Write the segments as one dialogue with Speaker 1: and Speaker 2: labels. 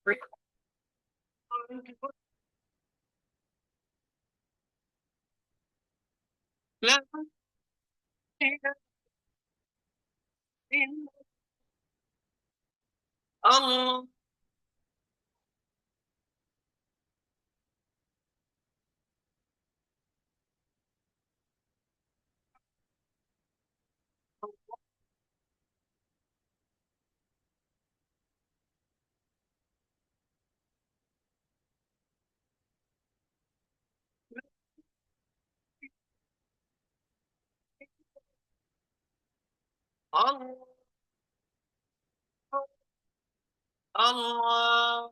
Speaker 1: الله. الله. الله.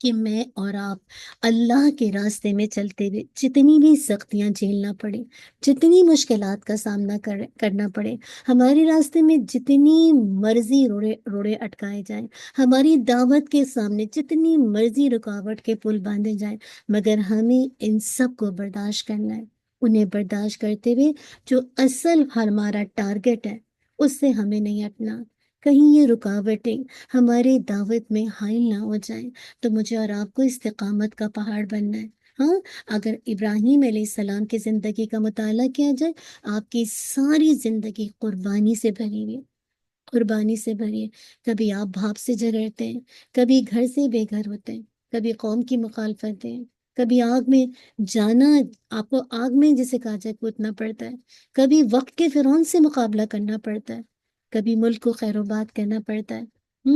Speaker 2: کہ میں اور آپ اللہ کے راستے میں چلتے ہوئے جتنی بھی سختیاں جھیلنا پڑے، جتنی مشکلات کا سامنا کرنا پڑے، ہمارے راستے میں جتنی مرضی روڑے روڑے اٹکائے جائیں، ہماری دعوت کے سامنے جتنی مرضی رکاوٹ کے پل باندھے جائیں، مگر ہمیں ان سب کو برداشت کرنا ہے۔ انہیں برداشت کرتے ہوئے جو اصل ہمارا ٹارگٹ ہے اس سے ہمیں نہیں ہٹنا۔ کہیں یہ رکاوٹیں ہمارے دعوت میں حائل نہ ہو جائیں، تو مجھے اور آپ کو استقامت کا پہاڑ بننا ہے۔ ہاں، اگر ابراہیم علیہ السلام کی زندگی کا مطالعہ کیا جائے، آپ کی ساری زندگی قربانی سے بھری ہوئی ہے، قربانی سے بھری ہے۔ کبھی آپ بھاپ سے جھگڑتے ہیں، کبھی گھر سے بے گھر ہوتے ہیں، کبھی قوم کی مخالفتیں ہیں، کبھی آگ میں جانا، آپ کو آگ میں جسے کہا جائے کودنا پڑتا ہے، کبھی وقت کے فرعون سے مقابلہ کرنا پڑتا ہے، کبھی ملک کو خیر و باد کرنا پڑتا ہے،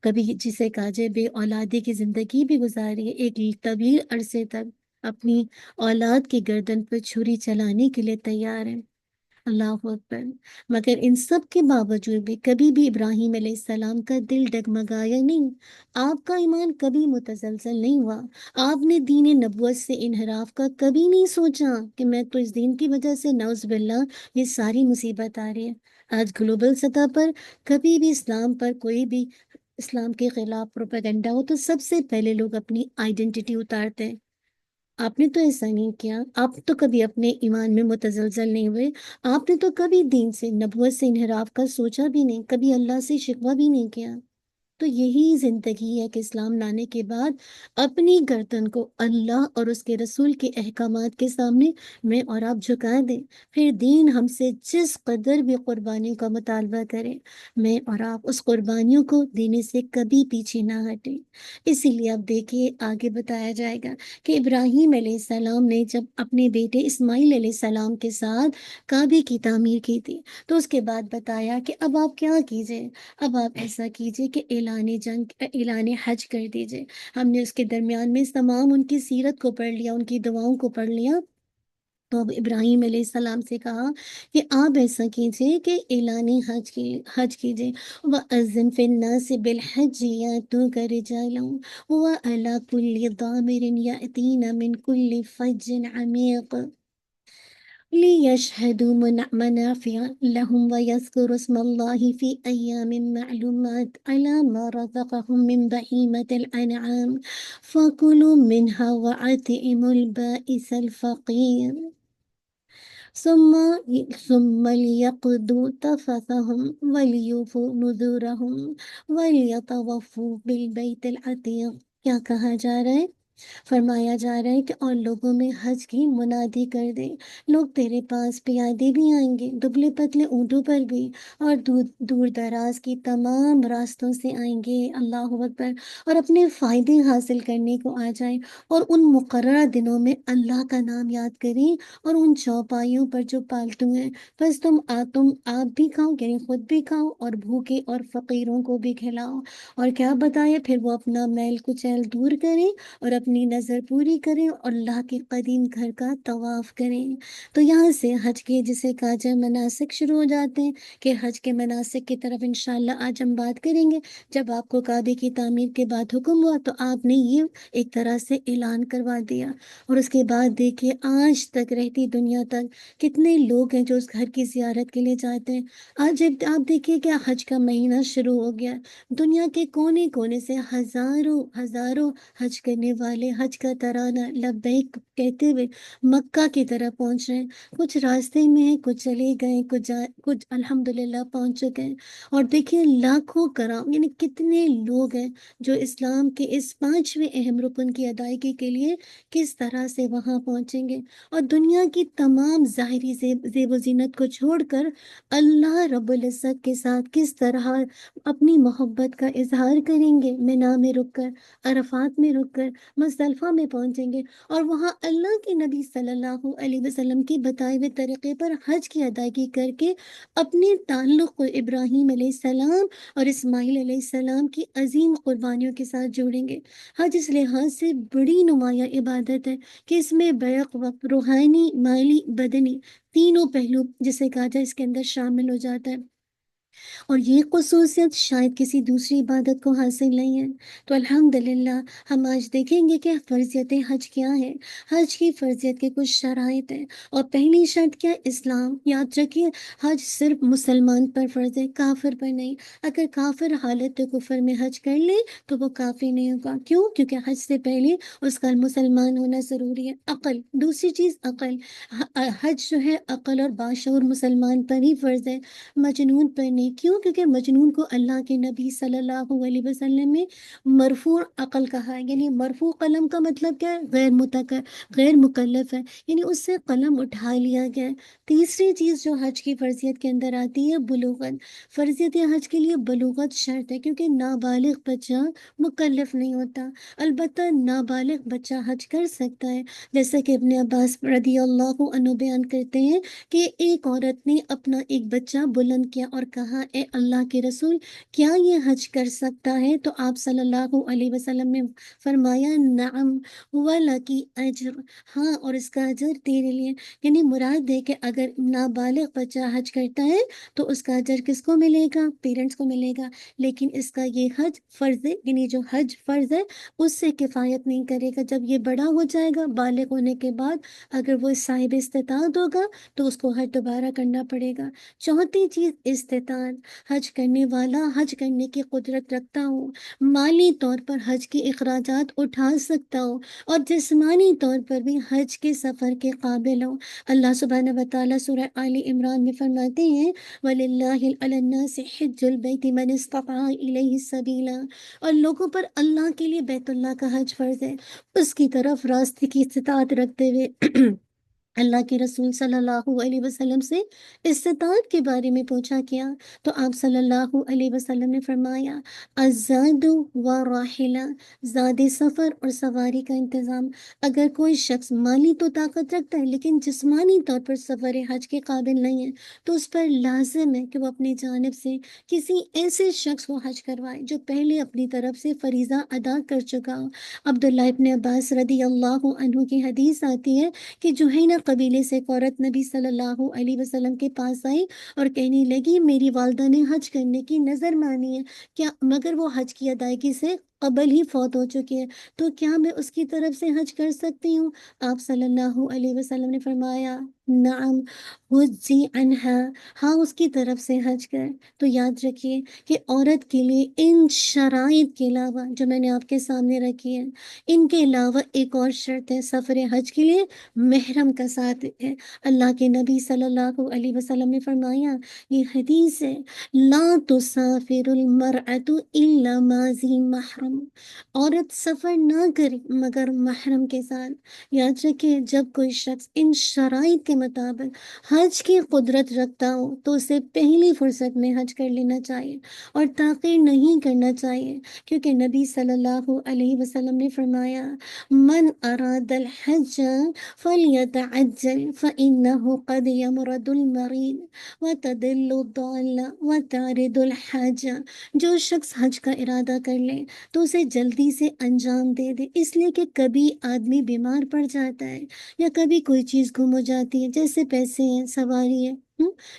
Speaker 2: کبھی جسے کہا جائے بے اولادی کی زندگی بھی گزاری ہے، ایک طویل عرصے تک اپنی اولاد کی گردن پر چھری چلانے کے لیے تیار ہے۔ اللہ اکبر۔ مگر ان سب کے باوجود بھی کبھی بھی ابراہیم علیہ السلام کا دل ڈگمگایا نہیں، آپ کا ایمان کبھی متزلزل نہیں ہوا، آپ نے دین نبوت سے انحراف کا کبھی نہیں سوچا کہ میں تو اس دین کی وجہ سے نعوذ باللہ یہ ساری مصیبت آ رہی ہے۔ آج گلوبل سطح پر کبھی بھی اسلام پر کوئی بھی اسلام کے خلاف پروپیگنڈا ہو تو سب سے پہلے لوگ اپنی آئیڈینٹی اتارتے ہیں۔ آپ نے تو ایسا نہیں کیا، آپ تو کبھی اپنے ایمان میں متزلزل نہیں ہوئے، آپ نے تو کبھی دین سے نبوت سے انحراف کا سوچا بھی نہیں، کبھی اللہ سے شکوہ بھی نہیں کیا۔ تو یہی زندگی ہے کہ اسلام لانے کے بعد اپنی گردن کو اللہ اور اس کے رسول کے احکامات کے سامنے میں اور آپ جھکا دیں، پھر دین ہم سے جس قدر بھی قربانیوں کا مطالبہ کرے، میں اور آپ اس قربانیوں کو دینے سے کبھی پیچھے نہ ہٹیں۔ اسی لیے اب دیکھیے آگے بتایا جائے گا کہ ابراہیم علیہ السلام نے جب اپنے بیٹے اسماعیل علیہ السلام کے ساتھ کعبے کی تعمیر کی تھی، تو اس کے بعد بتایا کہ اب آپ کیا کیجئے، اب آپ ایسا کیجئے کہ اعلان حج کر دیجئے۔ ہم نے اس کے درمیان میں تمام ان کی سیرت کو پڑھ لیا، ان کی دعاؤں کو پڑھ لیا، تو اب ابراہیم علیہ السلام سے کہا کہ آپ ایسا کیجئے کہ اعلان حج کیجئے۔ وَأَذِّن فِي النَّاسِ بِالْحَجِّ يَأْتُوكَ رِجَالًا وَعَلَىٰ كُلِّ ضَامِرٍ يَأْتِينَ مِنْ كُلِّ فَجٍّ عَمِيقٍ لِيَشْهَدُوا مَنَافِعَ لَهُمْ وَيَذْكُرُوا اسْمَ اللَّهِ فِي أَيَّامٍ مَّعْلُومَاتٍ عَلَىٰ مَا رَزَقَهُم مِّن بَهِيمَةِ الْأَنْعَامِ فَكُلُوا مِنْهَا وَأَطْعِمُوا الْبَائِسَ الْفَقِيرَ ثم ليقضوا تفثهم وليوفوا نذورهم وليطوفوا بالبيت العتيق۔ کیا کہا جا رہا ہے؟ فرمایا جا رہا ہے کہ اور لوگوں میں حج کی منادی کر دے، لوگ تیرے پاس پیادے بھی آئیں گے، دبلے پتلے اونٹوں پر بھی، اور دور دور دراز کی تمام راستوں سے آئیں گے، اللہ اکبر، اور اپنے فائدے حاصل کرنے کو آ جائیں، اور ان مقررہ دنوں میں اللہ کا نام یاد کریں، اور ان چوپائیوں پر جو پالتو ہیں، بس تم آپ بھی کھاؤ، یعنی خود بھی کھاؤ اور بھوکے اور فقیروں کو بھی کھلاؤ۔ اور کیا بتایا پھر، وہ اپنا میل کچیل دور کریں اور اپنی نظر پوری کریں اور اللہ کے قدیم گھر کا طواف کریں۔ تو یہاں سے حج کے جسے کہا جائے مناسک شروع ہو جاتے ہیں، کہ حج کے مناسک کی طرف انشاءاللہ آج ہم بات کریں گے۔ جب آپ کو کعبے کی تعمیر کے بعد حکم ہوا تو آپ نے یہ ایک طرح سے اعلان کروا دیا، اور اس کے بعد دیکھیے آج تک رہتی دنیا تک کتنے لوگ ہیں جو اس گھر کی زیارت کے لیے جاتے ہیں۔ آج جب آپ دیکھیے کہ حج کا مہینہ شروع ہو گیا، دنیا کے کونے کونے سے ہزاروں ہزاروں حج کرنے والے حج کا ترانہ لبیک کہتے ہوئے مکہ کی طرف پہنچ رہے ہیں۔ کچھ راستے میں ہیں، کچھ چلے گئے، کچھ الحمدللہ پہنچ چکے ہیں۔ اور دیکھیے لاکھوں کرام، یعنی کتنے لوگ ہیں جو اسلام کے اس پانچویں اہم رکن کی ادائیگی کے لیے کس طرح سے وہاں پہنچیں گے، اور دنیا کی تمام ظاہری زیب و زینت کو چھوڑ کر اللہ رب العزت کے ساتھ کس طرح اپنی محبت کا اظہار کریں گے، مینا میں رک کر، عرفات میں رک کر، مزدلفہ میں پہنچیں گے، اور وہاں اللہ کے نبی صلی اللہ علیہ وسلم کی بتائے ہوئے طریقے پر حج کی ادائیگی کر کے اپنے تعلق کو ابراہیم علیہ السلام اور اسماعیل علیہ السلام کی عظیم قربانیوں کے ساتھ جوڑیں گے۔ حج اس لحاظ سے بڑی نمایاں عبادت ہے کہ اس میں بیک وقت روحانی، مالی، بدنی تینوں پہلو جسے کہا جائے اس کے اندر شامل ہو جاتا ہے۔ اور یہ خصوصیت شاید کسی دوسری عبادت کو حاصل نہیں ہے۔ تو الحمدللہ ہم آج دیکھیں گے کہ فرضیت حج کیا ہے، حج کی فرضیت کے کچھ شرائط ہیں۔ اور پہلی شرط کیا ہے؟ اسلام۔ یاد رکھیے، حج صرف مسلمان پر فرض ہے، کافر پر نہیں۔ اگر کافر حالت کفر میں حج کر لے تو وہ کافی نہیں ہوگا۔ کیوں؟ کیونکہ حج سے پہلے اس کا مسلمان ہونا ضروری ہے۔ عقل، دوسری چیز عقل۔ حج جو ہے عقل اور باشعور مسلمان پر ہی فرض ہے، مجنون پر نہیں۔ کیوں؟ کیونکہ مجنون کو اللہ کے نبی صلی اللہ علیہ وسلم نے مرفوع عقل کہا ہے۔ یعنی مرفوع قلم کا مطلب کیا ہے؟ غیر مکلف ہے، یعنی اس سے قلم اٹھا لیا گیا ہے۔ تیسری چیز جو حج کی فرضیت کے اندر آتی ہے، بلوغت۔ فرضیت حج کے لیے بلوغت شرط ہے، کیونکہ نابالغ بچہ مکلف نہیں ہوتا۔ البتہ نابالغ بچہ حج کر سکتا ہے، جیسا کہ ابن عباس رضی اللہ عنہ بیان کرتے ہیں کہ ایک عورت نے اپنا ایک بچہ بلند کیا اور کہا، اے اللہ کے رسول، کیا یہ حج کر سکتا ہے؟ تو آپ صلی اللہ علیہ وسلم نے فرمایا، نعم ولکی اجر، ہاں، اور اس کا اجر تیرے لیے۔ یعنی مراد ہے کہ اگر نابالغ بچہ حج کرتا ہے تو اس کا اجر کس کو ملے گا؟ پیرنٹس کو ملے گا۔ لیکن اس کا یہ حج فرض ہے، یعنی جو حج فرض ہے اس سے کفایت نہیں کرے گا۔ جب یہ بڑا ہو جائے گا، بالغ ہونے کے بعد اگر وہ صاحب استطاعت ہوگا تو اس کو حج دوبارہ کرنا پڑے گا۔ چوتھی چیز استطاعت۔ حج کرنے والا حج کرنے کی قدرت رکھتا ہو، مالی طور پر حج کے اخراجات اٹھا سکتا ہو، اور جسمانی طور پر بھی حج کے سفر کے قابل ہو۔ اللہ سبحانہ وتعالیٰ سورہ آل عمران میں فرماتے ہیں، وَلِلَّهِ عَلَى النَّاسِ حِجُّ الْبَيْتِ مَنِ اسْتَطَاعَ إِلَيْهِ سَبِيلًا، اور لوگوں پر اللہ کے لیے بیت اللہ کا حج فرض ہے، اس کی طرف راستے کی استطاعت رکھتے ہوئے۔ اللہ کے رسول صلی اللہ علیہ وسلم سے استطاعت کے بارے میں پوچھا کیا تو آپ صلی اللہ علیہ وسلم نے فرمایا، الزاد و راحلہ، زاد سفر اور سواری کا انتظام۔ اگر کوئی شخص مالی تو طاقت رکھتا ہے لیکن جسمانی طور پر سفر حج کے قابل نہیں ہے تو اس پر لازم ہے کہ وہ اپنی جانب سے کسی ایسے شخص کو حج کروائے جو پہلے اپنی طرف سے فریضہ ادا کر چکا ہو۔ عبداللہ ابن عباس رضی اللہ عنہ کی حدیث آتی ہے کہ جوہینہ قبیلے سے ایک عورت نبی صلی اللہ علیہ وسلم کے پاس آئی اور کہنے لگی، میری والدہ نے حج کرنے کی نظر مانی ہے، کیا مگر وہ حج کی ادائیگی سے قبل ہی فوت ہو چکی ہے، تو کیا میں اس کی طرف سے حج کر سکتی ہوں؟ آپ صلی اللہ علیہ وسلم نے فرمایا، نعم حجی عنہا، ہاں، اس کی طرف سے حج کر۔ تو یاد رکھیے کہ عورت کے لیے ان شرائط کے علاوہ جو میں نے آپ کے سامنے رکھی ہے، ان کے علاوہ ایک اور شرط ہے سفر حج کے لیے، محرم کا ساتھ ہے۔ اللہ کے نبی صلی اللہ علیہ وسلم نے فرمایا، یہ حدیث ہے، لا تسافر المرأة الا مع ذی محرم، عورت سفر نہ کرے مگر محرم کے ساتھ۔ یاد رکھیں، جب کوئی شخص ان شرائط کے مطابق حج کی قدرت رکھتا ہو تو اسے پہلی فرصت میں حج کر لینا چاہیے اور تاخیر نہیں کرنا چاہیے، کیونکہ نبی صلی اللہ علیہ وسلم نے فرمایا، من اراد الحج فلیتعجل فإنه قد یمرض المریض وتدل الضالہ وتعرض الحاجہ، جو شخص حج کا ارادہ کر لے تو اسے جلدی سے انجام دے دے، اس لیے کہ کبھی آدمی بیمار پڑ جاتا ہے یا کبھی کوئی چیز گم ہو جاتی ہے، جیسے پیسے ہیں، سواری ہے،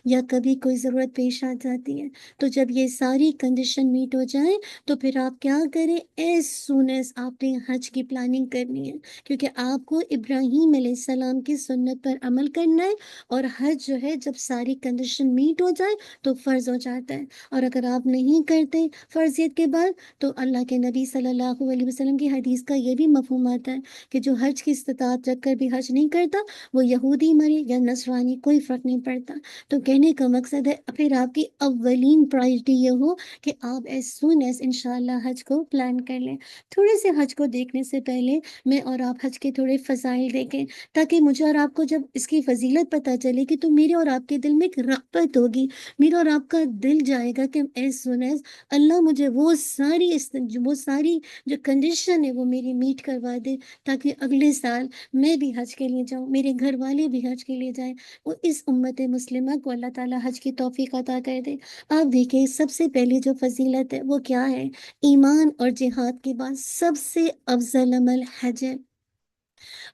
Speaker 2: یا کبھی کوئی ضرورت پیش آ جاتی ہے۔ تو جب یہ ساری کنڈیشن میٹ ہو جائے تو پھر آپ کیا کریں، ایز سون ایز آپ نے حج کی پلاننگ کرنی ہے، کیونکہ آپ کو ابراہیم علیہ السلام کی سنت پر عمل کرنا ہے، اور حج جو ہے جب ساری کنڈیشن میٹ ہو جائے تو فرض ہو جاتا ہے۔ اور اگر آپ نہیں کرتے فرضیت کے بعد تو اللہ کے نبی صلی اللہ علیہ وسلم کی حدیث کا یہ بھی مفہوم آتا ہے کہ جو حج کی استطاعت رکھ کر بھی حج نہیں کرتا وہ یہودی مرے یا نصرانی، کوئی فرق نہیں پڑتا۔ تو کہنے کا مقصد ہے پھر آپ کی اولین پرائرٹی یہ ہو کہ آپ ایز سون ایز انشاءاللہ حج کو پلان کر لیں۔ تھوڑے سے حج کو دیکھنے سے پہلے میں اور آپ حج کے تھوڑے فضائل دیکھیں، تاکہ مجھے اور آپ کو جب اس کی فضیلت پتہ چلے گی تو میرے اور آپ کے دل میں ایک رغبت ہوگی، میرا اور آپ کا دل جائے گا کہ ایز سون ایز اللہ مجھے وہ ساری جو کنڈیشن ہے وہ میری میٹ کروا دے، تاکہ اگلے سال میں بھی حج کے لیے جاؤں، میرے گھر والے بھی حج کے لیے جائیں، وہ اس امت مسلمہ کو اللہ تعالیٰ حج کی توفیق عطا کر دے۔ آپ دیکھیں، سب سے پہلی جو فضیلت ہے وہ کیا ہے؟ ایمان اور جہاد کے بعد سب سے افضل عمل حج ہے۔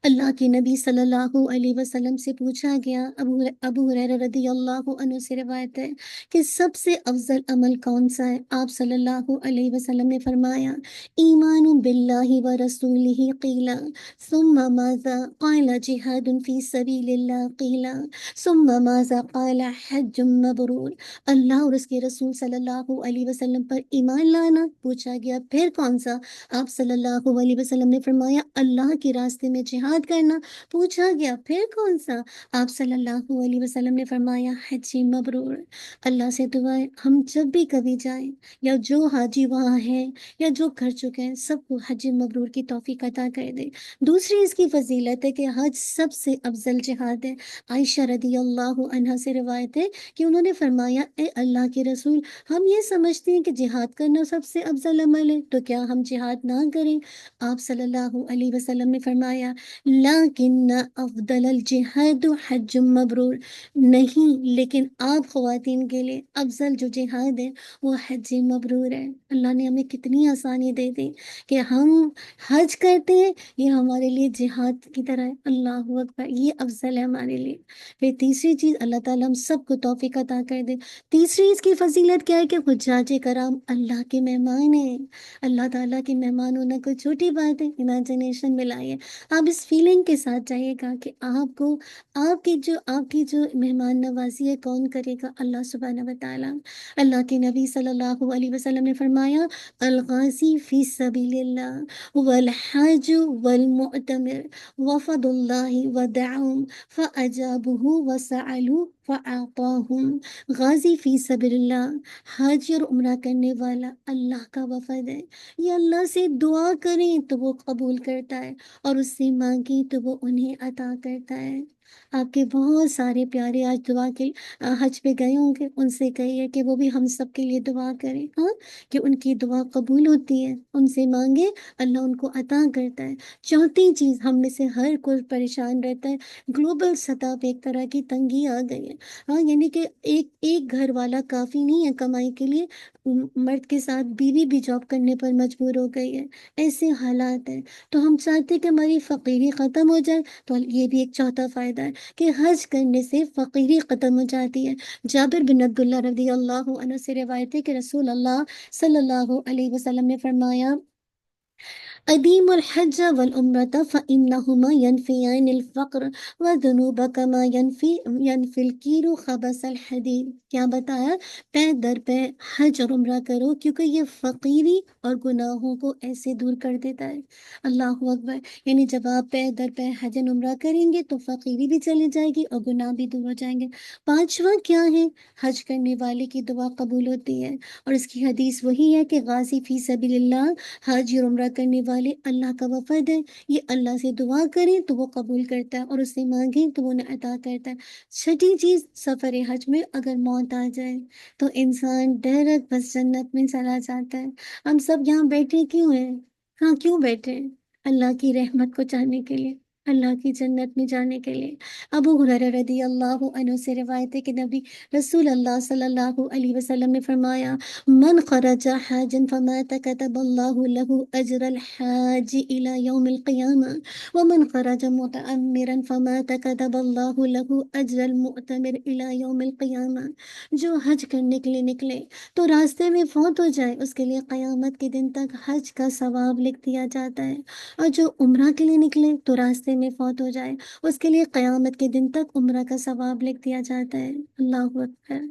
Speaker 2: اللہ کے نبی صلی اللہ علیہ وسلم سے پوچھا گیا، ابو ہریرہ رضی اللہ عنہ سے روایت ہے کہ سب سے افضل عمل کون سا ہے؟ آپ صلی اللہ علیہ وسلم نے فرمایا، ایمان باللہ و رسولہ قیل ثم ماذا قال جہاد فی سبیل اللہ قیل ثم ماذا قال حج مبرور۔ اللہ اور اس کے رسول صلی اللہ علیہ وسلم پر ایمان لانا پوچھا گیا، پھر کون سا؟ آپ صلی اللہ علیہ وسلم نے فرمایا، اللہ کے راستے میں جہاد کرنا پوچھا گیا، پھر کون سا؟ آپ صلی اللہ علیہ وسلم نے فرمایا، حج مبرور۔ اللہ سے دعا ہے ہم جب بھی کبھی جائیں یا جو حاجی وہاں ہیں یا جو کر چکے ہیں سب کو حج مبرور کی توفیق عطا کر دے۔ دوسری اس کی فضیلت ہے کہ حج سب سے افضل جہاد ہے۔ عائشہ رضی اللہ عنہا سے روایت ہے کہ انہوں نے فرمایا، اے اللہ کے رسول، ہم یہ سمجھتے ہیں کہ جہاد کرنا سب سے افضل عمل ہے، تو کیا ہم جہاد نہ کریں؟ آپ صلی اللہ علیہ وسلم نے فرمایا، لیکن افضل الجہاد حج مبرور، نہیں، لیکن آپ خواتین کے لیے افضل جو جہاد ہے وہ حج مبرور ہے۔ اللہ نے ہمیں کتنی آسانی دے دی کہ ہم حج کرتے ہیں، یہ ہمارے لیے جہاد کی طرح ہے۔ اللہ اکبر، یہ افضل ہے ہمارے لیے۔ پھر تیسری چیز، اللہ تعالیٰ ہم سب کو توفیق عطا کر دے۔ تیسری اس کی فضیلت کیا ہے کہ حجاج کرام اللہ کے مہمان ہیں۔ اللہ تعالیٰ کے مہمان ہونا کوئی چھوٹی بات ہے، امیجنیشن میں لائیے، آپ اس فیلنگ کے ساتھ جائیے گا کہ آپ کی جو مہمان نوازی ہے کون کرے گا؟ اللہ سبحانہ و تعالیٰ۔ اللہ کے نبی صلی اللہ علیہ وسلم نے فرمایا، الغازی فی سبیل اللہ والحاج والمعتمر وفد اللہ ودعهم فأجابه وسألوا فأعطاهم۔ غازی فی سبیل اللہ، حج اور عمرہ کرنے والا اللہ کا وفد ہے، یہ اللہ سے دعا کریں تو وہ قبول کرتا ہے اور اس سے مانگیں تو وہ انہیں عطا کرتا ہے۔ آپ کے بہت سارے پیارے آج دعا کے حج پہ گئے ہوں گے، ان سے کہیے کہ وہ بھی ہم سب کے لیے دعا کریں، ہاں، کہ ان کی دعا قبول ہوتی ہے، ان سے مانگے اللہ ان کو عطا کرتا ہے۔ چوتھی چیز، ہم میں سے ہر کوئی پریشان رہتا ہے، گلوبل سطح پہ ایک طرح کی تنگی آ گئی ہے، ہاں، یعنی کہ ایک گھر والا کافی نہیں ہے کمائی کے لیے، مرد کے ساتھ بیوی بھی جاب کرنے پر مجبور ہو گئی ہے، ایسے حالات ہیں۔ تو ہم چاہتے ہیں کہ ہماری فقیری ختم ہو جائے، تو یہ بھی ایک چوتھا فائدہ ہے کہ حج کرنے سے فقیری ختم ہو جاتی ہے۔ جابر بن عبداللہ رضی اللہ عنہ سے روایت ہے کہ رسول اللہ صلی اللہ علیہ وسلم نے فرمایا، ادیم الحج والعمرۃ فإنہما ینفیان الفقر والذنوب کما ینفی الکیر خبث الحدید۔ کیا بتایا؟ پے در پے حج اور عمرہ کرو کیونکہ یہ فقیری اور گناہوں کو ایسے دور کر دیتا ہے۔ اللہ اکبر، یعنی جب آپ پے در پے حج اور عمرہ کریں گے تو فقیری بھی چلی جائے گی اور گناہ بھی دور ہو جائیں گے۔ پانچواں کیا ہے؟ حج کرنے والے کی دعا قبول ہوتی ہے، اور اس کی حدیث وہی ہے کہ غازی فی سبیل اللہ، حج اور عمرہ کرنے والے اللہ کا وفد ہے، یہ اللہ سے دعا کریں تو وہ قبول کرتا ہے اور اس سے مانگیں تو وہ انہیں عطا کرتا ہے۔ چھٹی چیز، سفر حج میں اگر موت آ جائے تو انسان ڈائریکٹ بس جنت میں چلا جاتا ہے۔ ہم سب یہاں بیٹھے کیوں ہیں؟ ہاں، کیوں بیٹھے ہیں؟ اللہ کی رحمت کو چاہنے کے لیے، اللہ کی جنت میں جانے کے لیے۔ ابو ہریرہ رضی اللہ عنہ سے روایت ہے کہ نبی رسول اللہ صلی اللہ علیہ وسلم نے فرمایا، من خرج حاجا فمات كتب الله له أجر الحاج إلى يوم القيامة ومن خرج متأمرا فمات كتب الله له أجر المؤتمر إلى يوم القيامة۔ جو حج کرنے کے لیے نکلے تو راستے میں فوت ہو جائے، اس کے لیے قیامت کے دن تک حج کا ثواب لکھ دیا جاتا ہے، اور جو عمرہ کے لیے نکلے تو راستے میں فوت ہو جائے، اس کے لیے قیامت کے دن تک عمرہ کا ثواب لکھ دیا جاتا ہے۔ اللہ اکبر،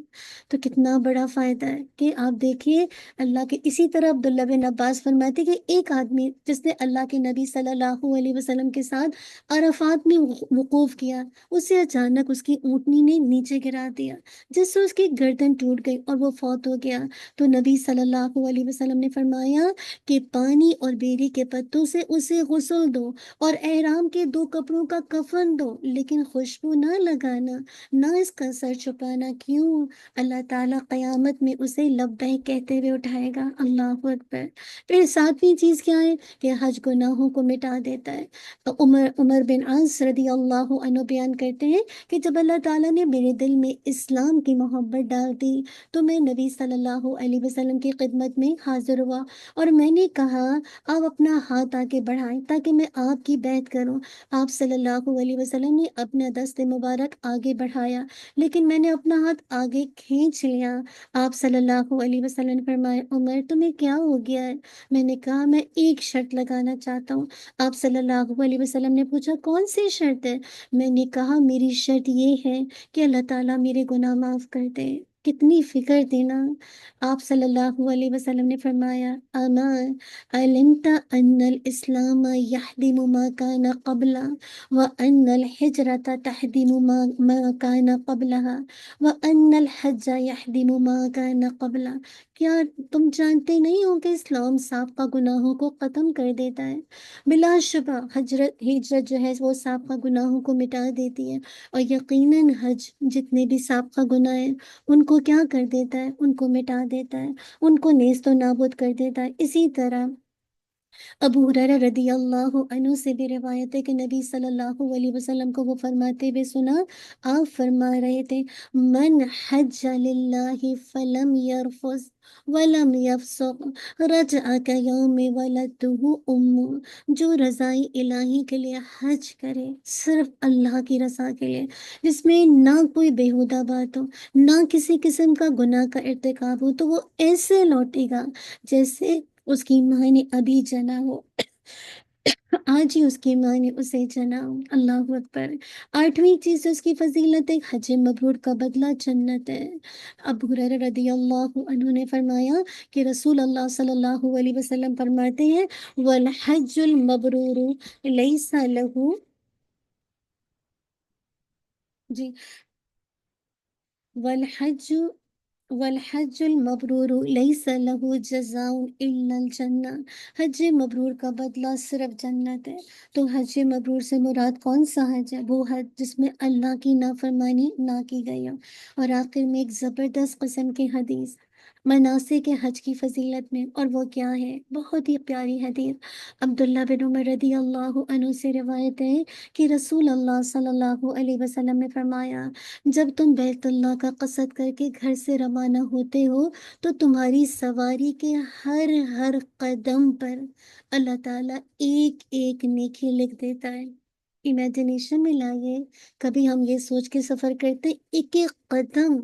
Speaker 2: تو کتنا بڑا فائدہ ہے کہ آپ دیکھیے اللہ کے۔ اسی طرح عبداللہ بن عباس فرماتے کہ ایک آدمی جس نے اللہ کے نبی صلی اللہ علیہ وسلم کے ساتھ عرفات میں وقوف کیا، اسے اچانک اس کی اونٹنی نے نیچے گرا دیا، جس سے اس کی گردن ٹوٹ گئی اور وہ فوت ہو گیا۔ تو نبی صلی اللہ علیہ وسلم نے فرمایا کہ پانی اور بیری کے پتوں سے اسے غسل دو اور احرام کے 2 کپڑوں کا کفن دو، لیکن خوشبو نہ لگانا، نہ اس کا سر چھپانا۔ کیوں؟ اللہ تعالیٰ قیامت میں اسے لبیک کہتے ہوئے اٹھائے گا۔ اللہ اکبر۔ پھر 7ویں چیز کیا ہے کہ حج گناہوں کو مٹا دیتا ہے۔ عمر بن عاص رضی اللہ عنہ بیان کرتے ہیں کہ جب اللہ تعالیٰ نے میرے دل میں اسلام کی محبت ڈال دی تو میں نبی صلی اللہ علیہ وسلم کی خدمت میں حاضر ہوا اور میں نے کہا، آپ اپنا ہاتھ آگے بڑھائیں تاکہ میں آپ کی بیعت کروں۔ آپ صلی اللہ علیہ وسلم نے اپنا دست مبارک آگے بڑھایا، لیکن میں نے اپنا ہاتھ آگے کھینچ لیا۔ آپ صلی اللہ علیہ وسلم نے فرمایا، عمر تمہیں کیا ہو گیا ہے؟ میں نے کہا میں ایک شرط لگانا چاہتا ہوں۔ آپ صلی اللہ علیہ وسلم نے پوچھا کون سی شرط ہے؟ میں نے کہا میری شرط یہ ہے کہ اللہ تعالیٰ میرے گناہ معاف کر دے۔ کتنی فکر تھی نا۔ آپ صلی اللہ علیہ وسلم نے فرمایا، اما علمت ان الاسلام یحدم ما کان قبلہ وان الحجرۃ تحدم ما کان قبلها وان الحج یحدم ما کان قبلہ۔ کیا تم جانتے نہیں ہو کہ اسلام سابقہ گناہوں کو ختم کر دیتا ہے؟ بلا شبہ ہجرت جو ہے وہ سابقہ گناہوں کو مٹا دیتی ہے، اور یقیناً حج جتنے بھی سابقہ گناہ ہیں ان کو کیا کر دیتا ہے؟ ان کو مٹا دیتا ہے، ان کو نیست و نابود کر دیتا ہے۔ اسی طرح ابو ہریرہ رضی اللہ عنہ سے بھی روایت ہے کہ نبی صلی اللہ علیہ وسلم کو وہ فرماتے ہوئے سنا، آپ فرما رہے تھے، من حج للہ فلم یرفث ولم یفسق رجع کیوم ولدتہ امہ۔ جو رضائی الہی کے لیے حج کرے، صرف اللہ کی رضا کے لیے، جس میں نہ کوئی بیہودہ بات ہو، نہ کسی قسم کا گناہ کا ارتکاب ہو، تو وہ ایسے لوٹے گا جیسے اس کی ماں نے ابھی جنا ہو، آج ہی اس کی ماں نے اسے جنا ہو۔ اللہ اکبر۔ آٹھویں چیز اس کی فضیلت ہے، حج مبرور کا بدلہ جنت ہے۔ ابو ہریرہ رضی اللہ عنہ نے فرمایا کہ رسول اللہ صلی اللہ علیہ وسلم فرماتے ہیں، والحج المبرور لیس لہو، جی، والحج والحج المبرور لیس لہ جزاء الا الجنہ۔ حج مبرور کا بدلہ صرف جنت ہے۔ تو حج مبرور سے مراد کون سا حج ہے؟ وہ حج جس میں اللہ کی نافرمانی نہ کی گئی ہو۔ اور آخر میں ایک زبردست قسم کی حدیث مناسک حج کی فضیلت میں، اور وہ کیا ہے؟ بہت ہی پیاری حدیث عبداللہ بن عمر رضی اللہ عنہ سے روایت ہے کہ رسول اللہ صلی اللہ علیہ وسلم نے فرمایا، جب تم بیت اللہ کا قصد کر کے گھر سے روانہ ہوتے ہو تو تمہاری سواری کے ہر ہر قدم پر اللہ تعالیٰ ایک ایک نیکی لکھ دیتا ہے۔ امیجنیشن میں لائیے، کبھی ہم یہ سوچ کے سفر کرتے، ایک ایک قدم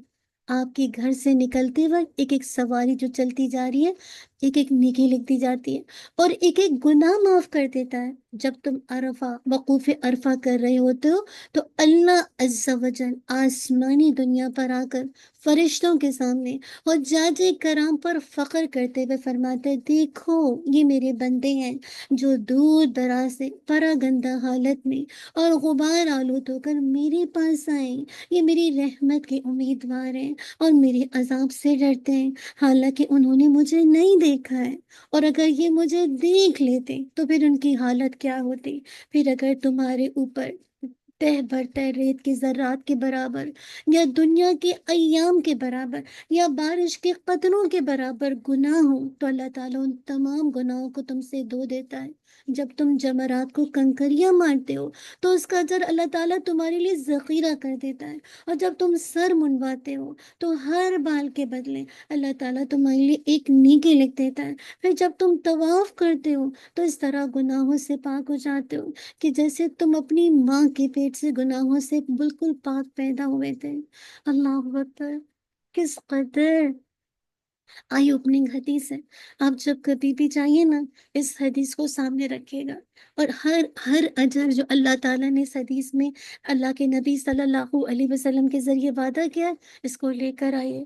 Speaker 2: آپ کے گھر سے نکلتے وقت ایک ایک سواری جو چلتی جا رہی ہے، ایک ایک نیکی لکھ دی جاتی ہے، اور ایک ایک گناہ معاف کر دیتا ہے۔ جب تم عرفہ وقوف عرفہ کر رہے ہوتے ہو تو اللہ عز و جل آسمانی دنیا پر آ کر فرشتوں کے سامنے اور جاج کرام پر فخر کرتے ہوئے فرماتے، دیکھو یہ میرے بندے ہیں جو دور دراز سے پراگندہ حالت میں اور غبار آلود ہو کر میرے پاس آئے، یہ میری رحمت کے امیدوار ہیں اور میرے عذاب سے ڈرتے ہیں، حالانکہ انہوں نے مجھے نہیں دیکھا ہے، اور اگر یہ مجھے دیکھ لیتے تو پھر ان کی حالت کیا ہوتی؟ پھر اگر تمہارے اوپر تہ بر تہ ریت کے ذرات کے برابر، یا دنیا کے ایام کے برابر، یا بارش کے قطروں کے برابر گناہ ہو، تو اللہ تعالیٰ ان تمام گناہوں کو تم سے دھو دیتا ہے۔ جب تم جمرات کو کنکریاں مارتے ہو تو اس کا اجر اللہ تعالیٰ تمہارے لیے ذخیرہ کر دیتا ہے، اور جب تم سر منڈواتے ہو تو ہر بال کے بدلے اللہ تعالیٰ تمہارے لیے ایک نیکی لکھ دیتا ہے۔ پھر جب تم طواف کرتے ہو تو اس طرح گناہوں سے پاک ہو جاتے ہو کہ جیسے تم اپنی ماں کے پیٹ سے گناہوں سے بالکل پاک پیدا ہوئے تھے۔ اللہ اکبر، کس قدر آئی اوپننگ حدیث ہے۔ آپ جب کبھی بھی چاہیے نا، اس حدیث کو سامنے رکھیے گا، اور ہر ہر اجر جو اللہ تعالیٰ نے اس حدیث میں اللہ کے نبی صلی اللہ علیہ وسلم کے ذریعے وعدہ کیا ہے، اس کو لے کر آئیے۔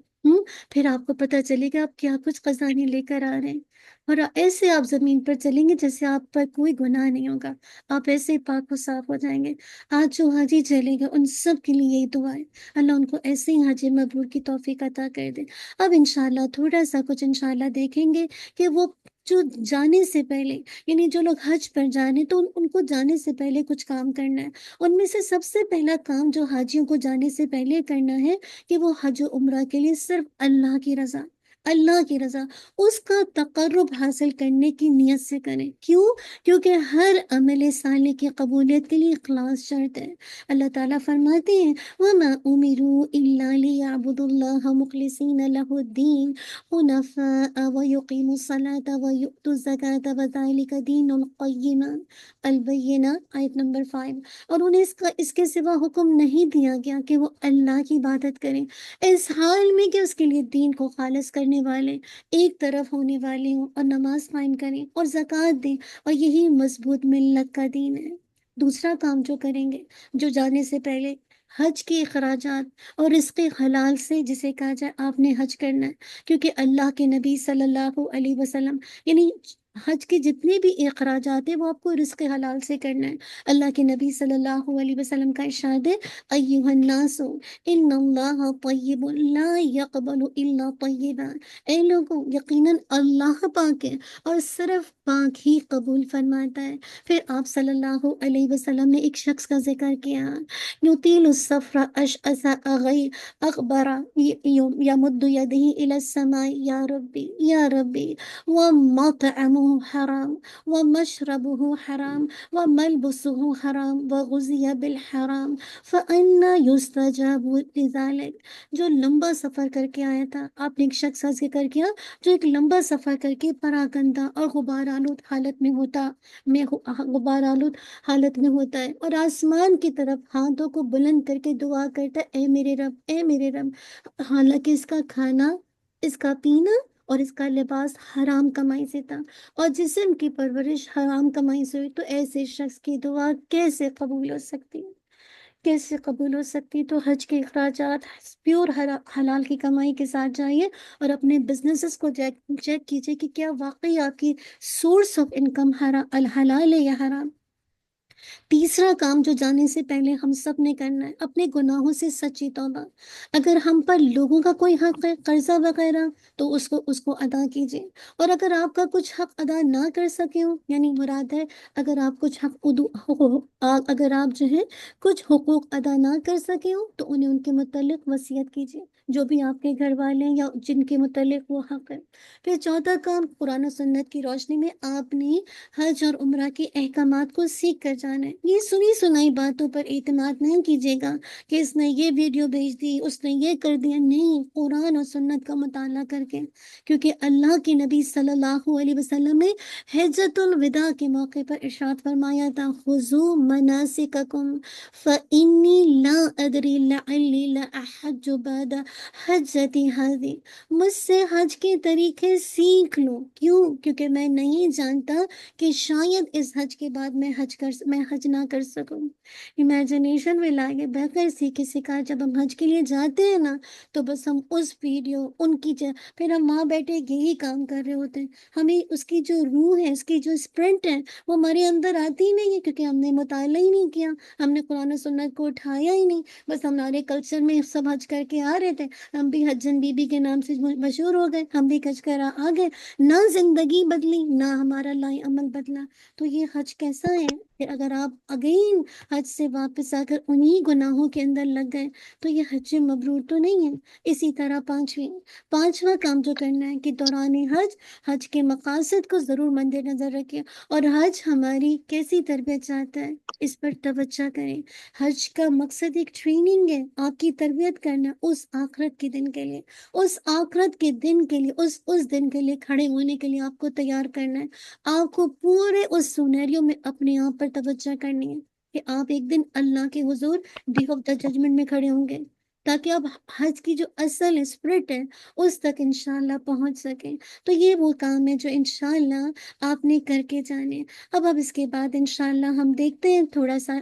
Speaker 2: پھر آپ کو پتہ چلے گا آپ کیا کچھ خزانے لے کر آ رہے ہیں، اور ایسے آپ زمین پر چلیں گے جیسے آپ پر کوئی گناہ نہیں ہوگا، آپ ایسے پاک و صاف ہو جائیں گے۔ آج جو حاجی چلے گا ان سب کے لیے یہی دعا ہے، اللہ ان کو ایسے ہی حج مبرور کی توفیق عطا کر دے۔ اب انشاءاللہ تھوڑا سا کچھ انشاءاللہ دیکھیں گے کہ وہ جو جانے سے پہلے، یعنی جو لوگ حج پر جانے تو ان کو جانے سے پہلے کچھ کام کرنا ہے۔ ان میں سے سب سے پہلا کام جو حاجیوں کو جانے سے پہلے کرنا ہے کہ وہ حج و عمرہ کے لیے صرف اللہ کی رضا، اللہ کی رضا، اس کا تقرب حاصل کرنے کی نیت سے کریں۔ کیوں؟ کیونکہ ہر عمل صالح کی قبولیت کے لیے اخلاص شرط ہے۔ اللہ تعالیٰ فرماتے ہیں وَمَا أُمِرُوا إِلَّا لِيَعْبُدُوا اللَّهَ مُخْلِصِينَ لَهُ الدِّينَ حُنَفَاءَ وَيُقِيمُوا الصَّلَاةَ وَيُؤْتُوا الزَّكَاةَ وَذَلِكَ دِينُ الْقَيِّمَةِ البینہ آیت نمبر 5۔ اور انہیں اس کے سوا حکم نہیں دیا گیا کہ وہ اللہ کی عبادت کریں، اس حال میں کہ اس کے لیے دین کو خالص کرنے والے ایک طرف ہونے والے ہوں، اور نماز قائم کریں اور زکوٰۃ دیں، اور یہی مضبوط ملت کا دین ہے۔ دوسرا کام جو کریں گے، جو جانے سے پہلے حج کے اخراجات اور رزق حلال سے، جسے کہا جائے آپ نے حج کرنا ہے، کیونکہ اللہ کے نبی صلی اللہ علیہ وسلم، یعنی حج کے جتنے بھی اخراجات ہیں وہ آپ کو رزق حلال سے کرنا ہے۔ اللہ کے نبی صلی اللہ علیہ وسلم کا ارشاد ہے ایھا الناس ان اللہ طیب لا یقبل الا طیبا، اے لوگوں یقیناً اللہ پاک ہے اور صرف پاک ہی قبول فرماتا ہے۔ پھر آپ صلی اللہ علیہ وسلم نے ایک شخص کا ذکر کیا، یطیل السفر اشعث اغبر یمد یدہ الی السماء یا ربی یا ربی ومطعمه حرام ومشربه حرام وملبسه حرام وغذی بالحرام فأنا یستجاب لذلک۔ جو لمبا سفر کر کے آیا تھا، آپ نے ایک شخص کا ذکر کیا جو ایک لمبا سفر کر کے پراگندہ اور غبار آلود حالت میں غبار آلود حالت میں ہوتا ہے، اور آسمان کی طرف ہاتھوں کو بلند کر کے دعا کرتا ہے اے میرے رب، اے میرے رب، حالانکہ اس کا کھانا، اس کا پینا اور اس کا لباس حرام کمائی سے تھا، اور جسم کی پرورش حرام کمائی سے ہوئی، تو ایسے شخص کی دعا کیسے قبول ہو سکتی؟ کیسے قبول ہو سکتی؟ تو حج کے اخراجات پیور حلال کی کمائی کے ساتھ جائیے، اور اپنے بزنسز کو چیک کیجئے کہ کیا واقعی آپ کی سورس آف انکم الحلال ہے یا حرام۔ تیسرا کام جو جانے سے پہلے ہم سب نے کرنا ہے، اپنے گناہوں سے سچی توبہ۔ اگر ہم پر لوگوں کا کوئی حق ہے، قرضہ وغیرہ، تو اس کو ادا کیجیے، اور اگر آپ کا کچھ حق ادا نہ کر سکے ہوں، یعنی مراد ہے اگر آپ کچھ اگر آپ جو ہے کچھ حقوق ادا نہ کر سکے ہوں تو انہیں ان کے متعلق وصیت کیجیے، جو بھی آپ کے گھر والے ہیں یا جن کے متعلق وہ حق ہے۔ پھر چوتھا کام، قرآن و سنت کی روشنی میں آپ نے حج اور عمرہ کے احکامات کو سیکھ کر جانا ہے۔ یہ سنی سنائی باتوں پر اعتماد نہیں کیجیے گا کہ اس نے یہ ویڈیو بھیج دی، اس نے یہ کر دیا، نہیں، قرآن اور سنت کا مطالعہ کر کے، کیونکہ اللہ کے نبی صلی اللہ علیہ وسلم نے حجۃ الوداع کے موقع پر ارشاد فرمایا تھا خذوا مناسککم فانی لا ادری لعلی لاحج بعد حجتی ہذی، مجھ سے حج کے طریقے سیکھ لو۔ کیوں؟ کیونکہ میں نہیں جانتا کہ شاید اس حج کے بعد میں حج نہ کر سکوں۔ امیجنیشن میں لائے بغیر سیکھے سکھائے جب ہم حج کے لیے جاتے ہیں نا، تو بس ہم اس ویڈیو ان کی پھر ہم ماں بیٹے یہی کام کر رہے ہوتے ہیں، ہمیں اس کی جو روح ہے، اس کی جو اسپرنٹ ہے، وہ ہمارے اندر آتی ہی نہیں ہے، کیونکہ ہم نے مطالعہ ہی نہیں کیا، ہم نے قرآن و سنت کو اٹھایا ہی نہیں۔ بس ہمارے کلچر میں سب حج کر کے آ رہے تھے، ہم بھی حجن بی بی کے نام سے مشہور ہو گئے، ہم بھی حج کرا آ گئے، نہ زندگی بدلی نہ ہمارا لائی عمل بدلا۔ تو یہ حج کیسا ہے کہ اگر آپ اگین حج سے واپس آ کر انہی گناہوں کے اندر لگ گئے تو یہ حج مبرور تو نہیں ہے۔ اسی طرح پانچواں کام جو کرنا ہے کہ دوران حج کے مقاصد کو ضرور مد نظر رکھیں، اور حج ہماری کیسی تربیت چاہتا ہے اس پر توجہ کریں۔ حج کا مقصد ایک ٹریننگ ہے، آپ کی تربیت کرنا اس آخرت کے دن کے لیے، اس آخرت کے دن کے لیے، اس دن کے لیے کھڑے ہونے کے لیے آپ کو تیار کرنا ہے۔ آپ کو پورے اس سینیریو میں اپنے آپ پر توجہ کرنی ہے کہ آپ ایک دن اللہ کے حضور ڈے آف دا ججمنٹ میں کھڑے ہوں گے، تاکہ آپ حج کی جو اصل اسپرٹ ہے اس تک انشاءاللہ پہنچ سکیں۔ تو یہ وہ کام ہے جو انشاءاللہ آپ نے کر کے جانے۔ اب اس کے بعد انشاءاللہ ہم دیکھتے ہیں تھوڑا سا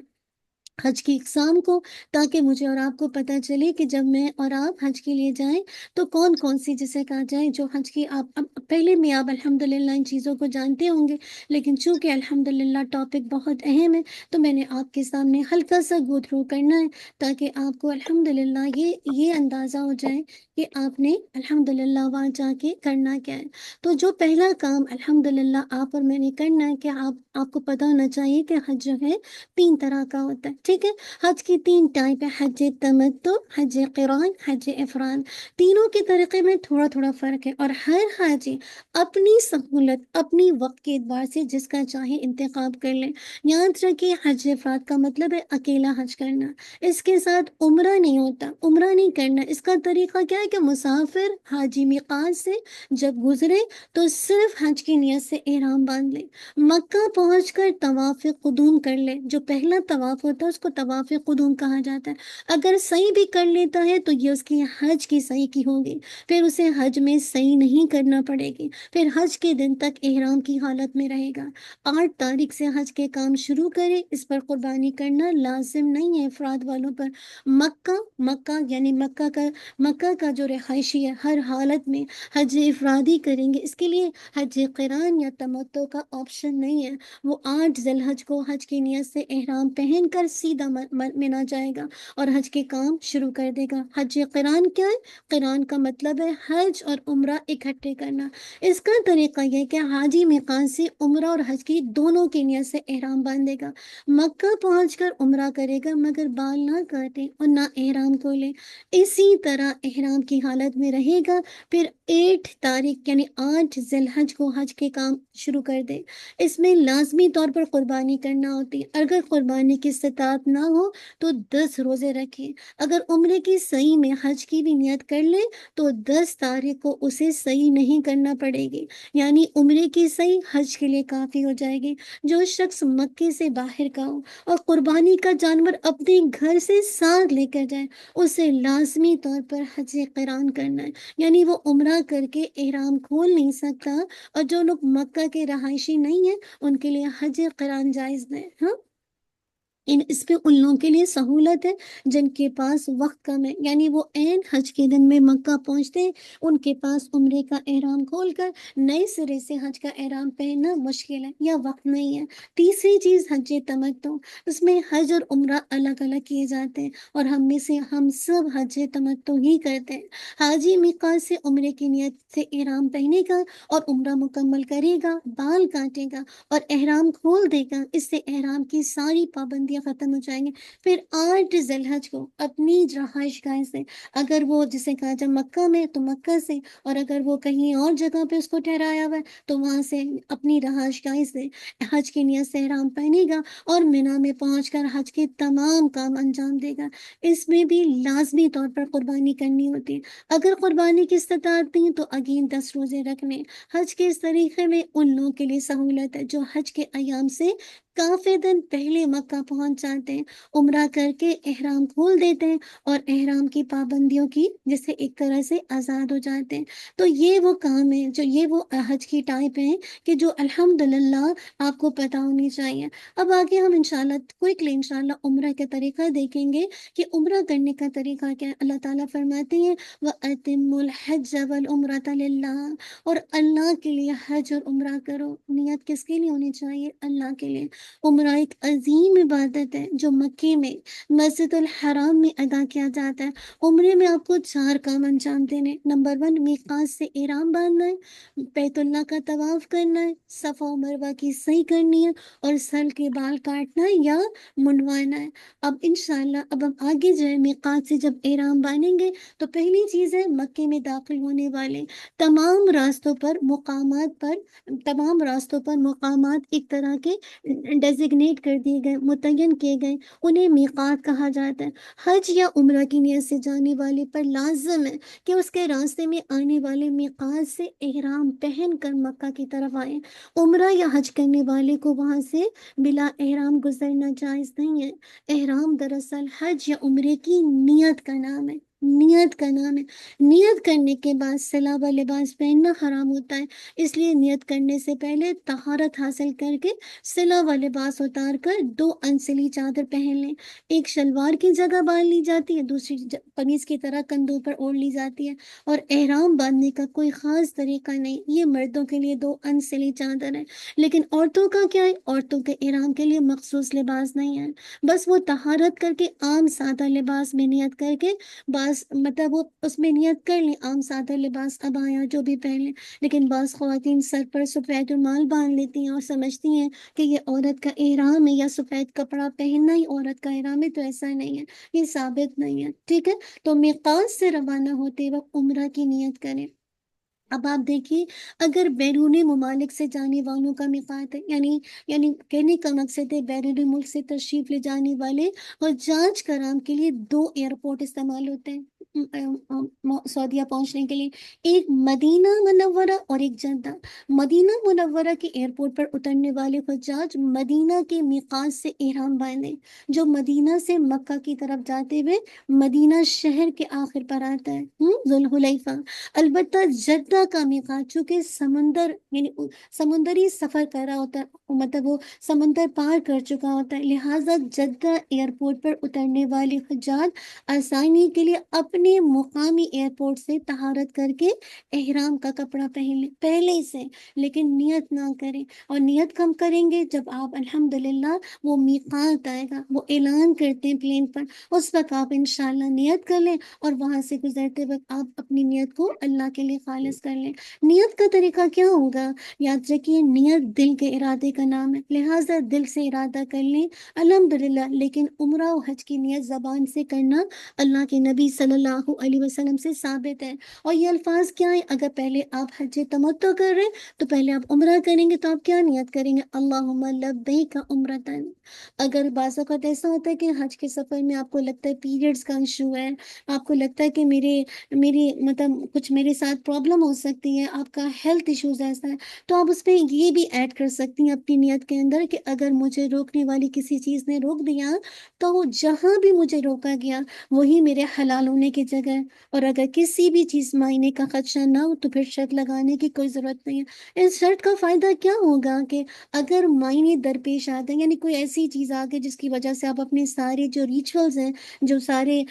Speaker 2: حج کی اقسام کو، تاکہ مجھے اور آپ کو پتہ چلے کہ جب میں اور آپ حج کے لیے جائیں تو کون کون سی، جسے کہا جائے جو حج کی آپ پہلے میں آپ الحمدللہ ان چیزوں کو جانتے ہوں گے، لیکن چونکہ الحمدللہ ٹاپک بہت اہم ہے تو میں نے آپ کے سامنے ہلکا سا گو تھرو کرنا ہے، تاکہ آپ کو الحمدللہ یہ اندازہ ہو جائے کہ آپ نے الحمدللہ وہاں جا کے کرنا کیا ہے۔ تو جو پہلا کام الحمدللہ آپ اور میں نے کرنا ہے کہ آپ کو پتہ ہونا چاہیے کہ حج جو ہے 3 طرح کا ہوتا ہے۔ ٹھیک ہے؟ حج کی 3 ٹائپ ہے، حج تمتع، حج قران، حج افراد۔ تینوں کے طریقے میں تھوڑا تھوڑا فرق ہے، اور ہر حاجی اپنی سہولت، اپنی وقت کے اعتبار سے جس کا چاہے انتخاب کر لے۔ یاد رکھیے حج افراد کا مطلب ہے اکیلا حج کرنا، اس کے ساتھ عمرہ نہیں ہوتا، عمرہ نہیں کرنا۔ اس کا طریقہ کیا ہے کہ مسافر حاجی میقات سے جب گزرے تو صرف حج کی نیت سے احرام باندھ لے، مکہ پہنچ کر طواف قدوم کر لے۔ جو پہلا طواف ہوتا ہے اس کو طواف قدوم کہا جاتا ہے۔ اگر صحیح بھی کر لیتا ہے تو یہ اس کی حج کی صحیح کی ہوگی، پھر اسے حج میں صحیح نہیں کرنا پڑے گی، پھر حج کے دن تک احرام کی حالت میں رہے گا۔ 8 تاریخ سے حج کے کام شروع کرے، اس پر قربانی کرنا لازم نہیں ہے افراد والوں پر۔ مکہ یعنی مکہ کا جو رہائشی ہے ہر حالت میں حج افرادی کریں گے، اس کے لیے حج قران یا تمتع کا آپشن نہیں ہے۔ وہ 8 ذی الحج کو حج کی نیت سے احرام پہن کر سیدھا منا جائے گا اور حج کے کام شروع کر دے گا۔ حج قران کیا ہے؟ قران کا مطلب ہے حج اور عمرہ اکٹھے کرنا۔ اس کا طریقہ یہ ہے کہ حاجی میقات سے عمرہ اور حج کی دونوں کی نیت سے احرام باندھے گا، مکہ پہنچ کر عمرہ کرے گا مگر بال نہ کاٹے اور نہ احرام کھولے، اسی طرح احرام کی حالت میں رہے گا۔ پھر 8 تاریخ یعنی 8 ذی الحج کو حج کے کام شروع کر دے۔ اس میں لازمی طور پر قربانی کرنا ہوتی ہے، اگر قربانی کی استطاعت نہ ہو تو 10 روزے رکھے۔ اگر عمرے کی صحیح میں حج کی بھی نیت کر لے تو 10 تاریخ کو اسے صحیح نہیں کرنا پڑے گی، یعنی عمرے کی صحیح حج کے لیے کافی ہو جائے گی۔ جو شخص مکے سے باہر کا ہو اور قربانی کا جانور اپنے گھر سے ساتھ لے کر جائے، اسے لازمی طور پر حج قران کرنا ہے، یعنی وہ عمرہ کر کے احرام کھول نہیں سکتا، اور جو لوگ مکہ کے رہائشی نہیں ہیں ان کے لیے حج قران جائز ہے۔ ہاں، اس پہ ان لوگوں کے لیے سہولت ہے جن کے پاس وقت کم ہے، یعنی وہ عین حج کے دن میں مکہ پہنچتے ہیں، ان کے پاس عمرے کا احرام کھول کر نئے سرے سے حج کا احرام پہننا مشکل ہے یا وقت نہیں ہے۔ تیسری چیز حج تمتع، اس میں حج اور عمرہ الگ الگ کیے جاتے ہیں، اور ہم میں سے ہم سب حج تمتع ہی کرتے ہیں۔ حاجی میقات سے عمرے کی نیت سے احرام پہنے گا اور عمرہ مکمل کرے گا، بال کاٹے گا اور احرام کھول دے گا، اس سے احرام کی ساری پابندیاں ختم ہو جائیں گے۔ پھر 8 ذی الحج کو اپنی رہائش گاہ سے، اگر وہ جسے کہا جائے مکہ میں تو مکہ سے، اور اگر وہ کہیں اور جگہ پہ اس کو ٹھہرایا ہوا ہے تو وہاں سے اپنی رہائش گاہ سے حج کی نیت سے احرام پہنے گا اور مینا میں پہنچ کر حج کے تمام کام انجام دے گا۔ اس میں بھی لازمی طور پر قربانی کرنی ہوتی ہے۔ اگر قربانی کی استطاعت نہیں تو اگین 10 روزے رکھنے۔ حج کے اس طریقے میں ان لوگوں کے لیے سہولت ہے جو حج کے ایام سے کافی دن پہلے مکہ پہنچ جاتے ہیں، عمرہ کر کے احرام کھول دیتے ہیں اور احرام کی پابندیوں کی جیسے ایک طرح سے آزاد ہو جاتے ہیں۔ تو یہ وہ کام ہے، جو یہ وہ حج کی ٹائپ ہیں کہ جو الحمدللہ آپ کو پتہ ہونی چاہیے۔ اب آگے ہم انشاءاللہ کوئکلی انشاءاللہ عمرہ کا طریقہ دیکھیں گے کہ عمرہ کرنے کا طریقہ کیا ہے۔ اللہ تعالیٰ فرماتے ہیں وَأَتِمُّوا الْحَجَّ وَالْعُمْرَةَ لِلَّهِ، اور اللہ کے لیے حج اور عمرہ کرو۔ نیت کس کے لیے ہونی چاہیے؟ اللہ کے لیے۔ عمرہ ایک عظیم عبادت ہے جو مکے میں مسجد الحرام میں ادا کیا جاتا ہے۔ عمرے میں آپ کو 4 کام انجام دینے۔ نمبر 1، میقات سے احرام باندھنا ہے، بیت اللہ کا طواف کرنا ہے، صفا و مروہ کی صحیح کرنی ہے، اور سر کے بال کاٹنا ہے یا منڈوانا ہے۔ اب انشاءاللہ اب ہم آگے جائیں، میقات سے جب احرام باندھیں گے تو پہلی چیز ہے مکے میں داخل ہونے والے تمام راستوں پر مقامات ایک طرح کے ڈیزگنیٹ کر دیے گئے، متعین کیے گئے، انہیں میقات کہا جاتا ہے۔ حج یا عمرہ کی نیت سے جانے والے پر لازم ہے کہ اس کے راستے میں آنے والے میقات سے احرام پہن کر مکہ کی طرف آئے۔ عمرہ یا حج کرنے والے کو وہاں سے بلا احرام گزرنا جائز نہیں ہے۔ احرام دراصل حج یا عمرے کی نیت کا نام ہے، نیت کا نام ہے۔ نیت کرنے کے بعد سلا و لباس پہننا حرام ہوتا ہے، اس لیے نیت کرنے سے پہلے طہارت حاصل کر کے سلا و لباس اتار کر 2 انسلی چادر پہن لیں۔ ایک شلوار کی جگہ باندھ لی جاتی ہے، دوسری قمیص کی طرح کندھوں پر اوڑھ لی جاتی ہے، اور احرام باندھنے کا کوئی خاص طریقہ نہیں، یہ مردوں کے لیے 2 انسلی چادر ہے۔ لیکن عورتوں کا کیا ہے؟ عورتوں کے احرام کے لیے مخصوص لباس نہیں ہے، بس وہ طہارت کر کے عام سادہ لباس میں نیت کر کے لباس مطلب وہ اس میں نیت کر لیں عام سادہ لباس عبایا جو بھی پہن لیں، لیکن بعض خواتین سر پر سفید رومال باندھ لیتی ہیں اور سمجھتی ہیں کہ یہ عورت کا احرام ہے یا سفید کپڑا پہننا ہی عورت کا احرام ہے، تو ایسا نہیں ہے، یہ ثابت نہیں ہے، ٹھیک ہے؟ تو میقات سے روانہ ہوتے وقت عمرہ کی نیت کریں۔ اب آپ دیکھیے، اگر بیرون ممالک سے جانے والوں کا میقات ہے، یعنی کہنے کا مقصد ہے بیرون ملک سے تشریف لے جانے والے حجاج کرام کے لیے دو ایئرپورٹ استعمال ہوتے ہیں سعودیہ پہنچنے کے لیے، ایک مدینہ منورہ اور ایک جدہ۔ مدینہ منورہ کے ایئرپورٹ پر اترنے والے حجاج مدینہ کے میقات سے احرام باندھیں، جو مدینہ سے مکہ کی طرف جاتے ہوئے مدینہ شہر کے آخر پر آتا ہے، ذوالحلیفہ۔ البتہ جدہ کا میقات چونکہ سمندر یعنی سمندری سفر کر رہا ہوتا ہے، مطلب وہ سمندر پار کر چکا ہوتا ہے، لہٰذا جدہ ایئرپورٹ پر اترنے والے حجاج آسانی کے لیے اپنے مقامی ایئرپورٹ سے طہارت کر کے احرام کا کپڑا پہن لیں پہلے سے، لیکن نیت نہ کریں۔ اور نیت کم کریں گے جب آپ الحمدللہ وہ میقات آئے گا، وہ اعلان کرتے ہیں پلین پر، اس وقت آپ انشاءاللہ نیت کر لیں اور وہاں سے گزرتے وقت آپ اپنی نیت کو اللہ کے لیے خالص کر لیں۔ نیت کا طریقہ کیا ہوگا؟ یاد رکھیے، نیت دل کے ارادے کا نام ہے، لہٰذا دل سے ارادہ کر لیں الحمدللہ، لیکن عمرہ و حج کی نیت زبان سے کرنا اللہ کے نبی صلی اللہ علیہ وسلم سے ثابت ہے۔ اور یہ الفاظ کیا ہیں؟ اگر پہلے آپ حج تمتع کر رہے ہیں تو پہلے آپ عمرہ کریں گے تو آپ کیا نیت کریں گے؟ اللہم لبیک عمرتن۔ اگر بعض اوقات ایسا ہوتا ہے کہ حج کے سفر میں آپ کو لگتا ہے پیریڈز کا ایشو ہے، آپ کو لگتا ہے کہ میری مطلب کچھ میرے ساتھ پرابلم ہو سکتی ہے، آپ کا ہیلتھ ایشوز ایسا ہے، تو آپ اس پہ یہ بھی ایڈ کر سکتی ہیں اپنی نیت کے اندر کہ اگر مجھے روکنے والی کسی چیز نے روک دیا تو وہ جہاں بھی مجھے روکا گیا وہی میرے حلال ہونے کی جگہ ہے، اور اگر کسی بھی چیز معنی کا خدشہ نہ ہو تو پھر شرط لگانے کی کوئی ضرورت نہیں ہے۔ اس شرط کا فائدہ کیا ہوگا کہ اگر معنی درپیش آتے ہیں، یعنی کوئی ایسی چیز آ گئی جس کی وجہ سے آپ اپنے سارے جو ریچولز ہیں، جو سارے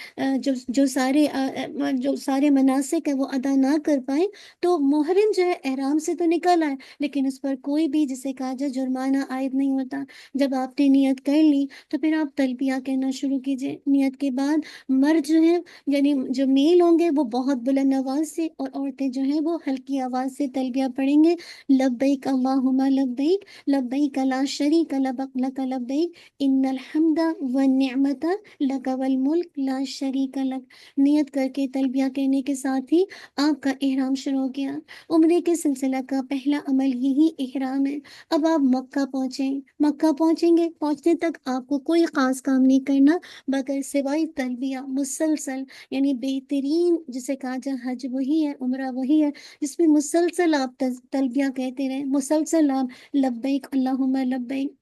Speaker 2: جو سارے مناسک ہیں وہ ادا نہ کر پائیں، تو محرم جو ہے احرام سے تو نکل آئے لیکن اس پر کوئی بھی جسے کہا جائے جرمانہ عائد نہیں ہوتا۔ جب آپ نے نیت کر لی تو پھر آپ تلبیہ کہنا شروع کیجئے۔ نیت کے بعد مرد جو ہیں یعنی جو میل ہوں گے وہ بہت بلند آواز سے، اور عورتیں جو ہیں وہ ہلکی آواز سے تلبیہ پڑھیں گے، لبیک اللہم لبیک لبیک لا شریک لک لبیک ان الحمد والنعمت لک والملک لا شریک لک۔ نیت کر کے تلبیہ کہنے کے ساتھ ہی آپ کا احرام شروع ہو گیا۔ عمرے کے سلسلہ کا پہلا عمل یہی احرام ہے۔ اب آپ مکہ پہنچیں، مکہ پہنچیں گے، پہنچنے تک آپ کو کوئی خاص کام نہیں کرنا بغیر سوائے تلبیہ مسلسل، یعنی بہترین جسے کہا جائے حج وہی ہے، عمرہ وہی ہے جس میں مسلسل آپ تلبیہ کہتے رہیں، مسلسل آپ لبیک اللہم لبیک۔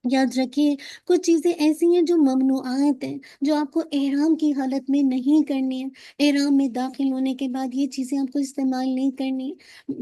Speaker 2: یاد رکھیے، کچھ چیزیں ایسی ہیں جو ممنوعات ہیں، جو آپ کو احرام کی حالت میں نہیں کرنی ہے۔ احرام میں داخل ہونے کے بعد یہ چیزیں آپ کو استعمال نہیں کرنی،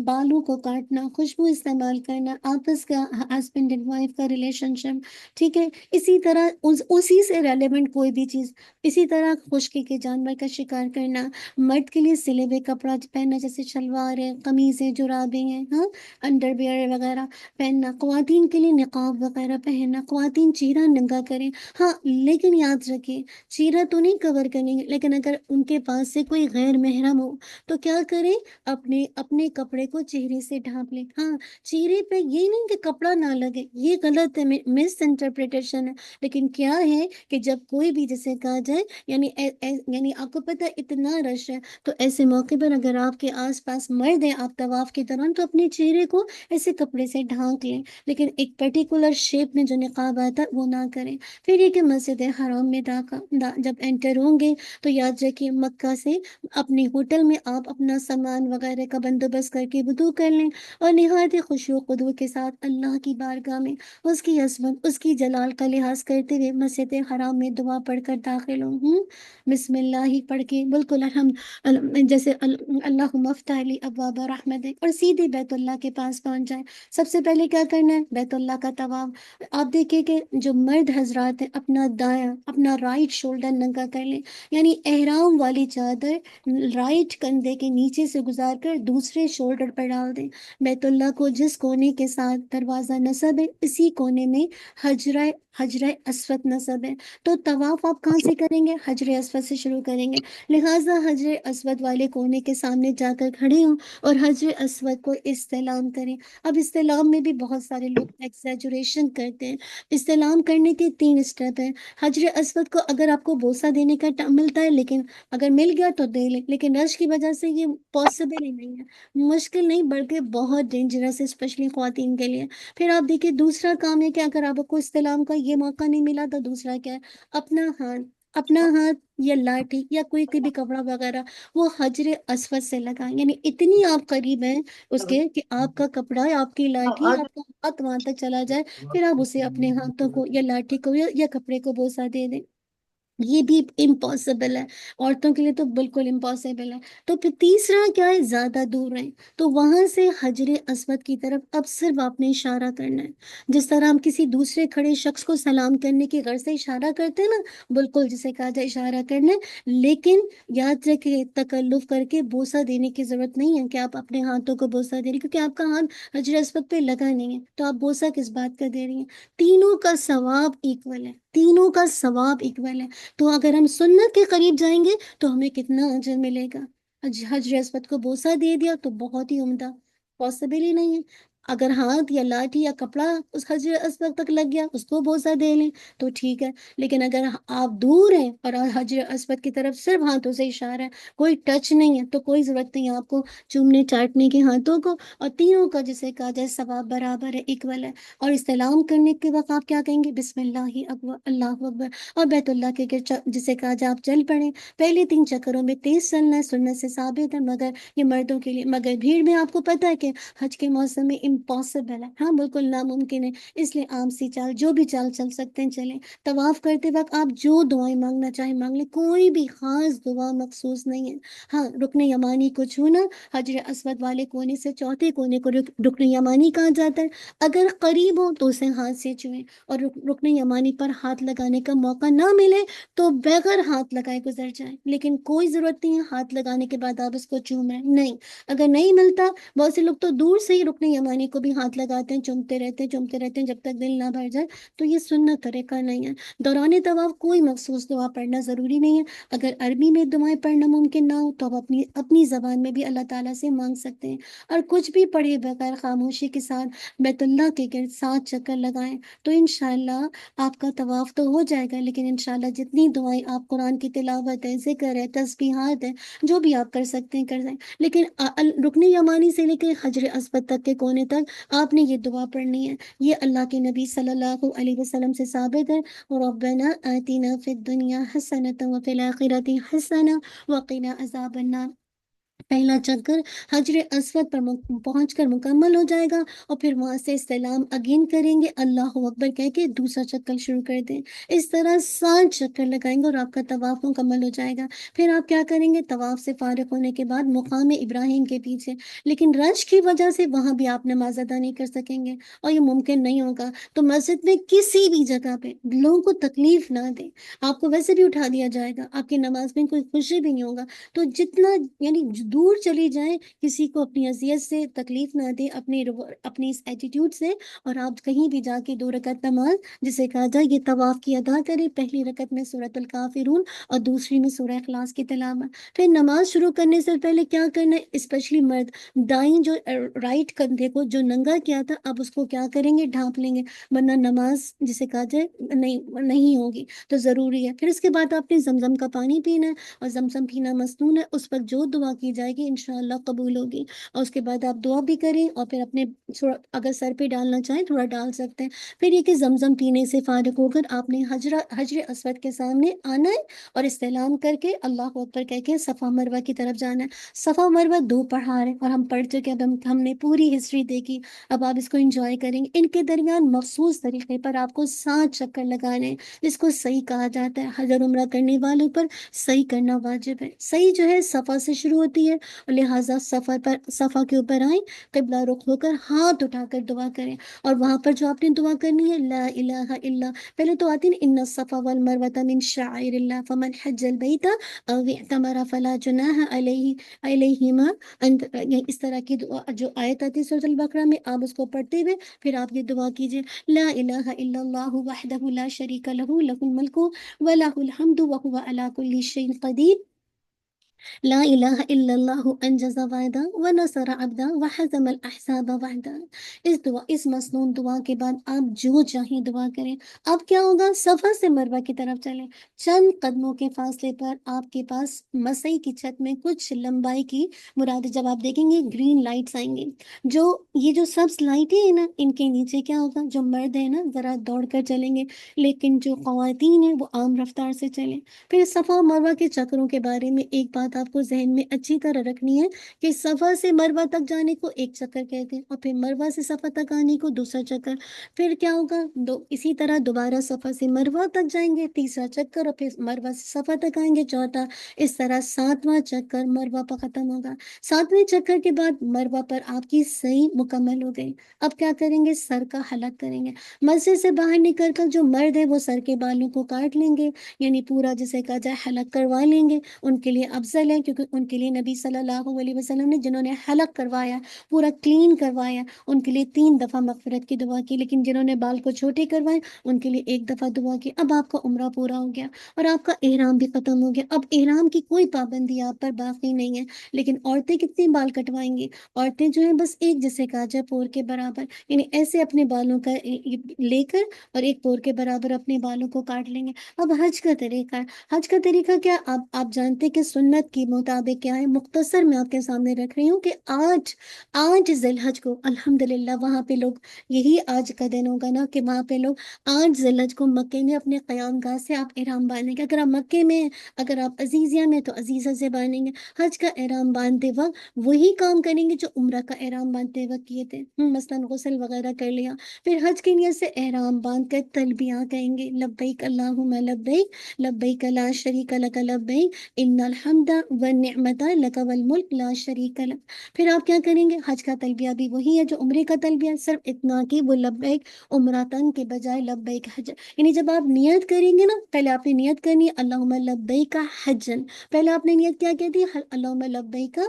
Speaker 2: بالوں کو کاٹنا، خوشبو استعمال کرنا، آپس کا ہسبینڈ اینڈ وائف کا ریلیشن شپ، ٹھیک ہے، اسی طرح اسی سے ریلیونٹ کوئی بھی چیز، اسی طرح خشکی کے جانور کا شکار کرنا، مرد کے لیے سلے ہوئے کپڑا پہننا جیسے شلوار ہے، قمیضیں، جرابیں ہیں، ہاں، انڈر ویئر وغیرہ پہننا، خواتین کے لیے نقاب وغیرہ پہننا، خواتین چہرہ ننگا کریں، ہاں لیکن یاد رکھیں چہرہ تو نہیں کور کریں گے، لیکن اگر ان کے پاس سے کوئی غیر محرم ہو تو کیا کریں؟ اپنے کپڑے کو چہرے سے ڈھانپ لیں، ہاں، چہرے پہ یہ نہیں کہ کپڑا نہ لگے، یہ غلط ہے، مس انٹرپریٹیشن ہے، لیکن کیا ہے کہ جب کوئی بھی جسے کہا جائے یعنی آپ کو پتہ ہے اتنا رش ہے تو ایسے موقع پر اگر آپ کے آس پاس مرد ہیں آپ طواف کے دوران تو اپنے چہرے کو ایسے کپڑے سے ڈھانک لیں، لیکن ایک پرٹیکولر شیپ میں جو نقاب آتا ہے وہ نہ کریں۔ پھر یہ کہ مسجد حرام میں جب انٹر ہوں گے تو یاد رکھیے مکہ سے اپنے ہوٹل میں آپ اپنا سامان وغیرہ کا بندوبست کر کے وضو کر لیں اور نہایت خشوع و خضوع کے ساتھ اللہ کی بارگاہ میں اس کی عظمت، اس کی جلال کا لحاظ کرتے ہوئے مسجد حرام میں دعا پڑھ کر داخل ہوں، بسم اللہ ہی پڑھ کے بالکل جیسے اللہم افتح لی ابواب رحمتک، اور سیدھے بیت اللہ کے پاس پہنچ جائیں۔ سب سے پہلے کیا کرنا ہے؟ بیت اللہ کا طواف۔ آپ آپ دیکھیں کہ جو مرد حضرات ہیں اپنا دایاں اپنا رائٹ شولڈر ننگا کر لیں، یعنی احرام والی چادر رائٹ کندھے کے نیچے سے گزار کر دوسرے شولڈر پر ڈال دیں۔ بیت اللہ کو جس کونے کے ساتھ دروازہ نصب ہے اسی کونے میں حجرہ اسود نصب ہے، تو طواف آپ کہاں سے کریں گے؟ حجر اسود سے شروع کریں گے، لہٰذا حجر اسود والے کونے کے سامنے جا کر کھڑے ہوں اور حجر اسود کو استلام کریں۔ اب استلام میں بھی بہت سارے لوگ ایکسیجوریشن کرتے ہیں۔ استلام کرنے کے 3 اسٹیپ ہیں۔ حجر اسود کو اگر آپ کو بوسہ دینے کا ملتا ہے، لیکن اگر مل گیا تو دے لیں، لیکن رش کی وجہ سے یہ پاسبل ہی نہیں ہے، مشکل نہیں بلکہ بہت ڈینجرس ہے، اسپیشلی خواتین کے لیے۔ پھر آپ دیکھیں دوسرا کام ہے کہ اگر آپ کو استلام کا یہ موقع نہیں ملا تو دوسرا کیا ہے؟ اپنا ہاتھ یا لاٹھی یا کوئی بھی کپڑا وغیرہ وہ حجر اسود سے لگائیں، یعنی اتنی آپ قریب ہیں اس کے کہ آپ کا کپڑا، آپ کی لاٹھی، آپ کا ہاتھ وہاں تک چلا جائے، پھر آپ اسے اپنے ہاتھوں کو یا لاٹھی کو یا کپڑے کو بوسہ دے دیں۔ یہ بھی امپاسبل ہے، عورتوں کے لیے تو بالکل امپاسبل ہے۔ تو پھر تیسرا کیا ہے؟ زیادہ دور رہیں، تو وہاں سے حجر اسود کی طرف اب صرف آپ نے اشارہ کرنا ہے، جس طرح ہم کسی دوسرے کھڑے شخص کو سلام کرنے کی غرض سے اشارہ کرتے ہیں نا، بالکل جسے کہا جائے اشارہ کرنا ہے۔ لیکن یاد رکھیں تکلف کر کے بوسہ دینے کی ضرورت نہیں ہے کہ آپ اپنے ہاتھوں کو بوسہ دے رہی ہیں، کیونکہ آپ کا ہاتھ حجر اسود پہ لگا نہیں ہے، تو آپ بوسہ کس بات کا دے رہی ہیں؟ تینوں کا ثواب ایکول ہے، تینوں کا ثواب ایکول ہے۔ تو اگر ہم سنت کے قریب جائیں گے تو ہمیں کتنا اجر ملے گا؟ حجر اسود کو بوسہ دے دیا تو بہت ہی عمدہ، پاسبل ہی نہیں ہے۔ اگر ہاتھ یا لاٹھی یا کپڑا اس حجر اسود تک لگ گیا، اس کو بوسہ دے لیں تو ٹھیک ہے، لیکن اگر آپ دور ہیں اور حجر اسود کی طرف صرف ہاتھوں سے اشارہ ہے، کوئی ٹچ نہیں ہے، تو کوئی ضرورت نہیں ہے آپ کو چومنے چاٹنے کے ہاتھوں کو، اور تینوں کا جسے کہا جائے ثواب برابر ہے، ایکول ہے۔ اور استلام کرنے کے وقت آپ کیا کہیں گے؟ بسم اللہ اکبر، اللہ اکبر، اور بیت اللہ کے گرد جسے کہا جائے آپ چل پڑیں۔ پہلے 3 چکروں میں تیز چلنا ہے، سنت سے ثابت ہے، مگر یہ مردوں کے لیے، مگر بھیڑ میں آپ کو پتا ہے کہ حج کے موسم میں امپاسبل ہے، ہاں بالکل ناممکن ہے، اس لیے عام سی چال، جو بھی چال چل سکتے ہیں چلیں۔ طواف کرتے وقت آپ جو دعائیں مانگنا چاہیں مانگ لیں، کوئی بھی خاص دعا مخصوص نہیں ہے۔ ہاں رکن یمانی کو چھونا، حجر اسود والے کونے سے چوتھے کونے کو رکن یمانی کہا جاتا ہے، اگر قریب ہو تو اسے ہاتھ سے چھوئیں، اور رکن یمانی پر ہاتھ لگانے کا موقع نہ ملے تو بغیر ہاتھ لگائے گزر جائیں، لیکن کوئی ضرورت نہیں ہے ہاتھ لگانے کے بعد آپ اس کو چومیں، نہیں۔ اگر نہیں ملتا، بہت سے لوگ تو دور سے ہی رکن یمانی کو بھی ہاتھ لگاتے ہیں، چومتے رہتے ہیں جب تک دل نہ بھر جائے، تو یہ سنت طریقہ نہیں ہے۔ دوران طواف کوئی مخصوص دعا پڑھنا ضروری نہیں ہے، اگر عربی میں دعائیں پڑھنا ممکن نہ ہو تو آپ اپنی زبان میں بھی اللہ تعالیٰ سے مانگ سکتے ہیں، اور کچھ بھی پڑھے بغیر خاموشی کے ساتھ بیت اللہ کے گرد 7 چکر لگائیں، تو انشاءاللہ آپ کا طواف تو ہو جائے گا، لیکن انشاءاللہ جتنی دعائیں آپ قرآن کی تلاوت ہے، ذکر ہے، تسبیحات ہے، جو بھی آپ کر سکتے ہیں کر سکیں، لیکن رکن یمانی سے لے کے حجر اسود تک کے کونے تک آپ نے یہ دعا پڑھنی ہے۔ یہ اللہ کے نبی صلی اللہ علیہ وسلم سے ثابت ہے، ربنا آتنا فی الدنیا حسنۃ وفی الآخرۃ حسنۃ وقنا عذاب النار۔ پہلا چکر حجر اسود پر پہنچ کر مکمل ہو جائے گا، اور پھر وہاں سے استلام اگین کریں گے، اللہ اکبر کہہ کے دوسرا چکر شروع کر دیں، اس طرح 7 چکر لگائیں گے اور آپ کا طواف مکمل ہو جائے گا۔ پھر آپ کیا کریں گے؟ طواف سے فارغ ہونے کے بعد مقام ابراہیم کے پیچھے، لیکن رش کی وجہ سے وہاں بھی آپ نماز ادا نہیں کر سکیں گے اور یہ ممکن نہیں ہوگا، تو مسجد میں کسی بھی جگہ پہ لوگوں کو تکلیف نہ دیں، آپ کو ویسے بھی اٹھا دیا جائے گا، آپ کی نماز میں کوئی خوشی بھی نہیں ہوگا، تو جتنا یعنی دور چلی جائیں، کسی کو اپنی اذیت سے تکلیف نہ دیں، اپنی اس ایٹیٹیوڈ سے، اور آپ کہیں بھی جا کے 2 رکعت نماز جسے کہا جائے یہ طواف کی ادا کریں، پہلی رکعت میں سورۃ الکافرون اور دوسری میں سورہ اخلاص کی تلاوت۔ پھر نماز شروع کرنے سے پہلے کیا کرنا ہے؟ اسپیشلی مرد دائیں جو رائٹ کندھے کو جو ننگا کیا تھا، اب اس کو کیا کریں گے؟ ڈھانپ لیں گے، ورنہ نماز جسے کہا جائے نہیں ہوگی، تو ضروری ہے۔ پھر اس کے بعد آپ نے زمزم کا پانی پینا ہے، اور زمزم پینا مسنون ہے، اس پر جو دعا کی جائے گی انشاءاللہ قبول ہوگی، اور اس کے بعد آپ دعا بھی کریں، اور پھر اپنے اگر سر پہ ڈالنا چاہیں تھوڑا ڈال سکتے ہیں۔ پھر یہ کہ زمزم پینے سے فارغ ہو کر آپ نے حجر اسود کے سامنے آنا ہے، اور استعلام کر کے اللہ اکبر کہہ کے صفا مروہ کی طرف جانا ہے۔ صفا مروہ 2 پہاڑ ہیں اور ہم پڑھ چکے، اب ہم نے پوری ہسٹری دیکھی، اب آپ اس کو انجوائے کریں گے۔ ان کے درمیان مخصوص طریقے پر آپ کو 7 چکر لگانے ہیں، جس کو صحیح کہا جاتا ہے۔ حج اور عمرہ کرنے والوں پر صحیح کرنا واجب ہے۔ صحیح جو ہے صفا سے شروع ہوتی ہوتی ہے، اور لہٰذا صفا کے اوپر آئیں، قبلہ رخ ہو کر ہاتھ اٹھا کر دعا کریں، اور وہاں پر جو آپ نے دعا کرنی ہے لا الہ الا، پہلے تو آتی نا ان الصفا والمروۃ من شعائر اللہ فمن حج البیت او اعتمر فلا جناح علیہما اس طرح کی دعا جو آیت آتی ہے سورۃ البقرہ میں، آپ اس کو پڑھتے ہوئے پھر آپ یہ دعا کیجیے، لا الہ الا اللہ وحدہ لا شریک لہ لہ الملک ولہ الحمد وهو علی کل شیء قدیر، لا الہ الا اللہ انجز وعدہ ونصر عبدہ وحزم الاحزاب وحدہ۔ اس مسنون دعا کے بعد آپ جو چاہیں دعا کریں۔ اب کیا ہوگا؟ صفا سے مروہ کی طرف چلیں، چند قدموں کے فاصلے پر آپ کے پاس مسیح کی چھت میں کچھ لمبائی کی مراد، جب آپ دیکھیں گے گرین لائٹس آئیں گی، یہ جو سبز لائٹیں ہیں نا، ان کے نیچے کیا ہوگا؟ جو مرد ہے نا ذرا دوڑ کر چلیں گے، لیکن جو خواتین ہیں وہ عام رفتار سے چلیں۔ پھر صفا و مروہ کے چکروں کے بارے میں ایک بات آپ کو ذہن میں اچھی طرح رکھنی ہے کہ صفا سے مروہ تک جانے کو ایک چکر کہتے ہیں، اور پھر مروہ سے صفا تک آنے کو دوسرا چکر۔ پھر کیا ہوگا؟ اسی طرح دوبارہ صفا سے مروہ تک جائیں گے، تیسرا چکر، اور پھر مروہ سے صفا تک آئیں گے، چوتھا۔ اس طرح ساتواں چکر مروہ پر ختم ہوگا۔ ساتویں چکر کے بعد مروہ پر آپ کی سعی مکمل ہو گئی۔ اب کیا کریں گے؟ سر کا حلق کریں گے۔ مسجد سے باہر نکل کر جو مرد ہے وہ سر کے بالوں کو کاٹ لیں گے، یعنی پورا جسے کہا جائے حلق کروا لیں گے، ان کے لیے افضل ہے، کیونکہ ان کے لیے نبی صلی اللہ علیہ وسلم نے جنہوں نے حلق کروایا، پورا کلین کروایا، ان کے لیے 3 دفعہ مغفرت کی دعا کی، لیکن جنہوں نے بال کو چھوٹے کروائے ان کے لیے 1 دفعہ دعا کی۔ اب آپ کا عمرہ پورا ہو گیا اور آپ کا احرام بھی ختم ہو گیا۔ اب احرام کی کوئی پابندی آپ پر باقی نہیں ہے، لیکن عورتیں کتنے بال کٹوائیں گی؟ عورتیں جو ہیں بس ایک جسے کہا جائے پور کے برابر، یعنی ایسے اپنے بالوں کا لے کر اور ایک پور کے برابر اپنے بالوں کو کاٹ لیں گے۔ اب حج کا طریقہ ہے، حج کا طریقہ کیا آپ جانتے کہ سنت کے مطابق کیا ہے؟ مختصر میں آپ کے سامنے رکھ رہی ہوں کہ آج ذی الحج کو الحمدللہ وہاں پہ لوگ، یہی آج کا دن ہوگا نا کہ وہاں پہ لوگ آج ذی الحج کو مکے میں اپنے قیام گاہ سے آپ احرام باندھیں گے۔ اگر آپ مکے میں ہیں، اگر آپ عزیزیہ میں تو عزیزہ سے باندھیں گے۔ حج کا احرام باندھتے وقت وہی کام کریں گے جو عمرہ کا احرام باندھتے وقت کیے تھے، مثلاً غسل وغیرہ کر لیا، پھر حج کی نیت سے احرام باندھ کر تلبیہ کہیں گے، لبیک اللہم لبیک لبیک لا شریک لک لبیک ان الحمد والنعمت لک والملک لا شریک لک۔ پھر آپ کیا کریں گے؟ حج کا تلبیہ بھی وہی ہے جو عمرے کا تلبیہ، صرف اتنا کہ وہ لبیک عمرتن کے بجائے لبیک حج، یعنی جب آپ نیت کریں گے نا، پہلے آپ نے نیت کرنی ہے اللہم لبیک حجن، پہلے آپ نے نیت کیا کہتی ہے؟ اللہم لبیک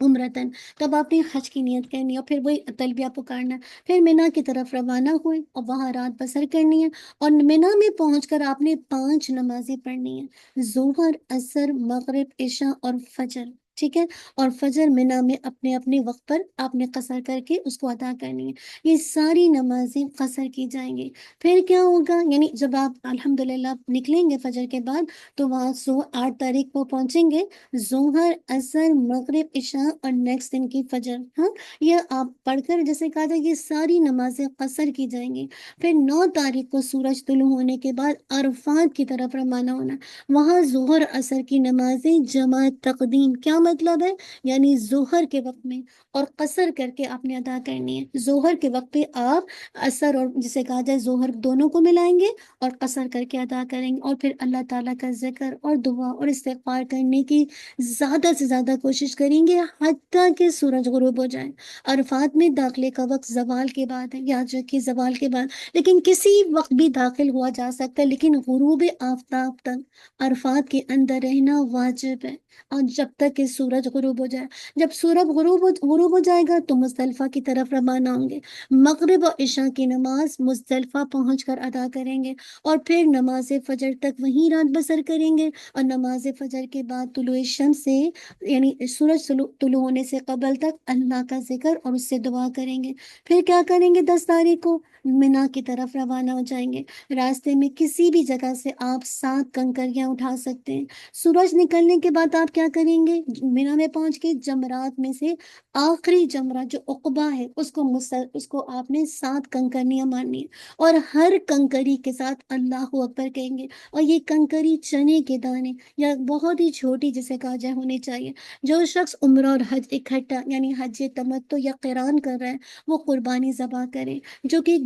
Speaker 2: عمرتن، تب آپ نے حج کی نیت کرنی ہے اور پھر وہی تلبیہ پکارنا ہے۔ پھر مینا کی طرف روانہ ہوئے اور وہاں رات بسر کرنی ہے، اور مینا میں پہنچ کر آپ نے 5 نمازیں پڑھنی ہیں، ظہر، عصر، مغرب، عشاء اور فجر، ٹھیک ہے؟ اور فجر مینا میں اپنے اپنے وقت پر آپ نے قصر کر کے اس کو ادا کرنی ہے۔ یہ ساری نمازیں قصر کی جائیں گی۔ پھر کیا ہوگا؟ یعنی جب آپ الحمدللہ نکلیں گے فجر کے بعد تو وہاں 8 تاریخ کو پہنچیں گے، ظہر، عصر، مغرب، عشاء اور نیکسٹ دن کی فجر، ہاں یہ آپ پڑھ کر جیسے کہا جائے یہ ساری نمازیں قصر کی جائیں گی۔ پھر 9 تاریخ کو سورج طلوع ہونے کے بعد عرفات کی طرف روانہ ہونا، وہاں ظہر عصر کی نمازیں جمع تقدیم، کیا مطلب ہے؟ یعنی ظہر کے وقت میں اور قصر کر کے آپ نے ادا کرنی ہے۔ ظہر کے وقت پہ آپ عصر اور جسے کہا جائے ظہر دونوں کو ملائیں گے اور قصر کر کے ادا کریں گے، اور پھر اللہ تعالیٰ کا ذکر اور دعا اور استغفار کرنے کی زیادہ سے زیادہ کوشش کریں گے حتیٰ کہ سورج غروب ہو جائے۔ عرفات میں داخلے کا وقت زوال کے بعد ہے، یاد رکھیے زوال کے بعد، لیکن کسی وقت بھی داخل ہوا جا سکتا ہے، لیکن غروب آفتاب تک عرفات کے اندر رہنا واجب ہے، اور جب تک کہ سورج غروب ہو جائے۔ جب سورج غروب ہو جائے گا تو مزدلفہ کی طرف روانہ ہوں گے، مغرب اور عشاء کی نماز مزدلفہ پہنچ کر ادا کریں گے، اور پھر نماز فجر تک وہیں رات بسر کریں گے، اور نماز فجر کے بعد طلوع شمس سے یعنی سورج طلوع ہونے سے قبل تک اللہ کا ذکر اور اس سے دعا کریں گے۔ پھر کیا کریں گے؟ 10 تاریخ کو مینا کی طرف روانہ ہو جائیں گے۔ راستے میں کسی بھی جگہ سے آپ 7 کنکریاں اٹھا سکتے ہیں۔ سورج نکلنے کے بعد آپ کیا کریں گے؟ مینا میں پہنچ کے جمرات میں سے آخری جمرہ جو عقبہ ہے اس کو آپ نے 7 کنکریاں مارنی ہے، اور ہر کنکری کے ساتھ اللہ اکبر کہیں گے، اور یہ کنکری چنے کے دانے یا بہت ہی چھوٹی جسے کہا جائے ہونی چاہیے۔ جو شخص عمرہ اور حج اکٹھا یعنی حج تمتع یا قران کر رہا ہے وہ قربانی ذبح کرے، جو کہ ایک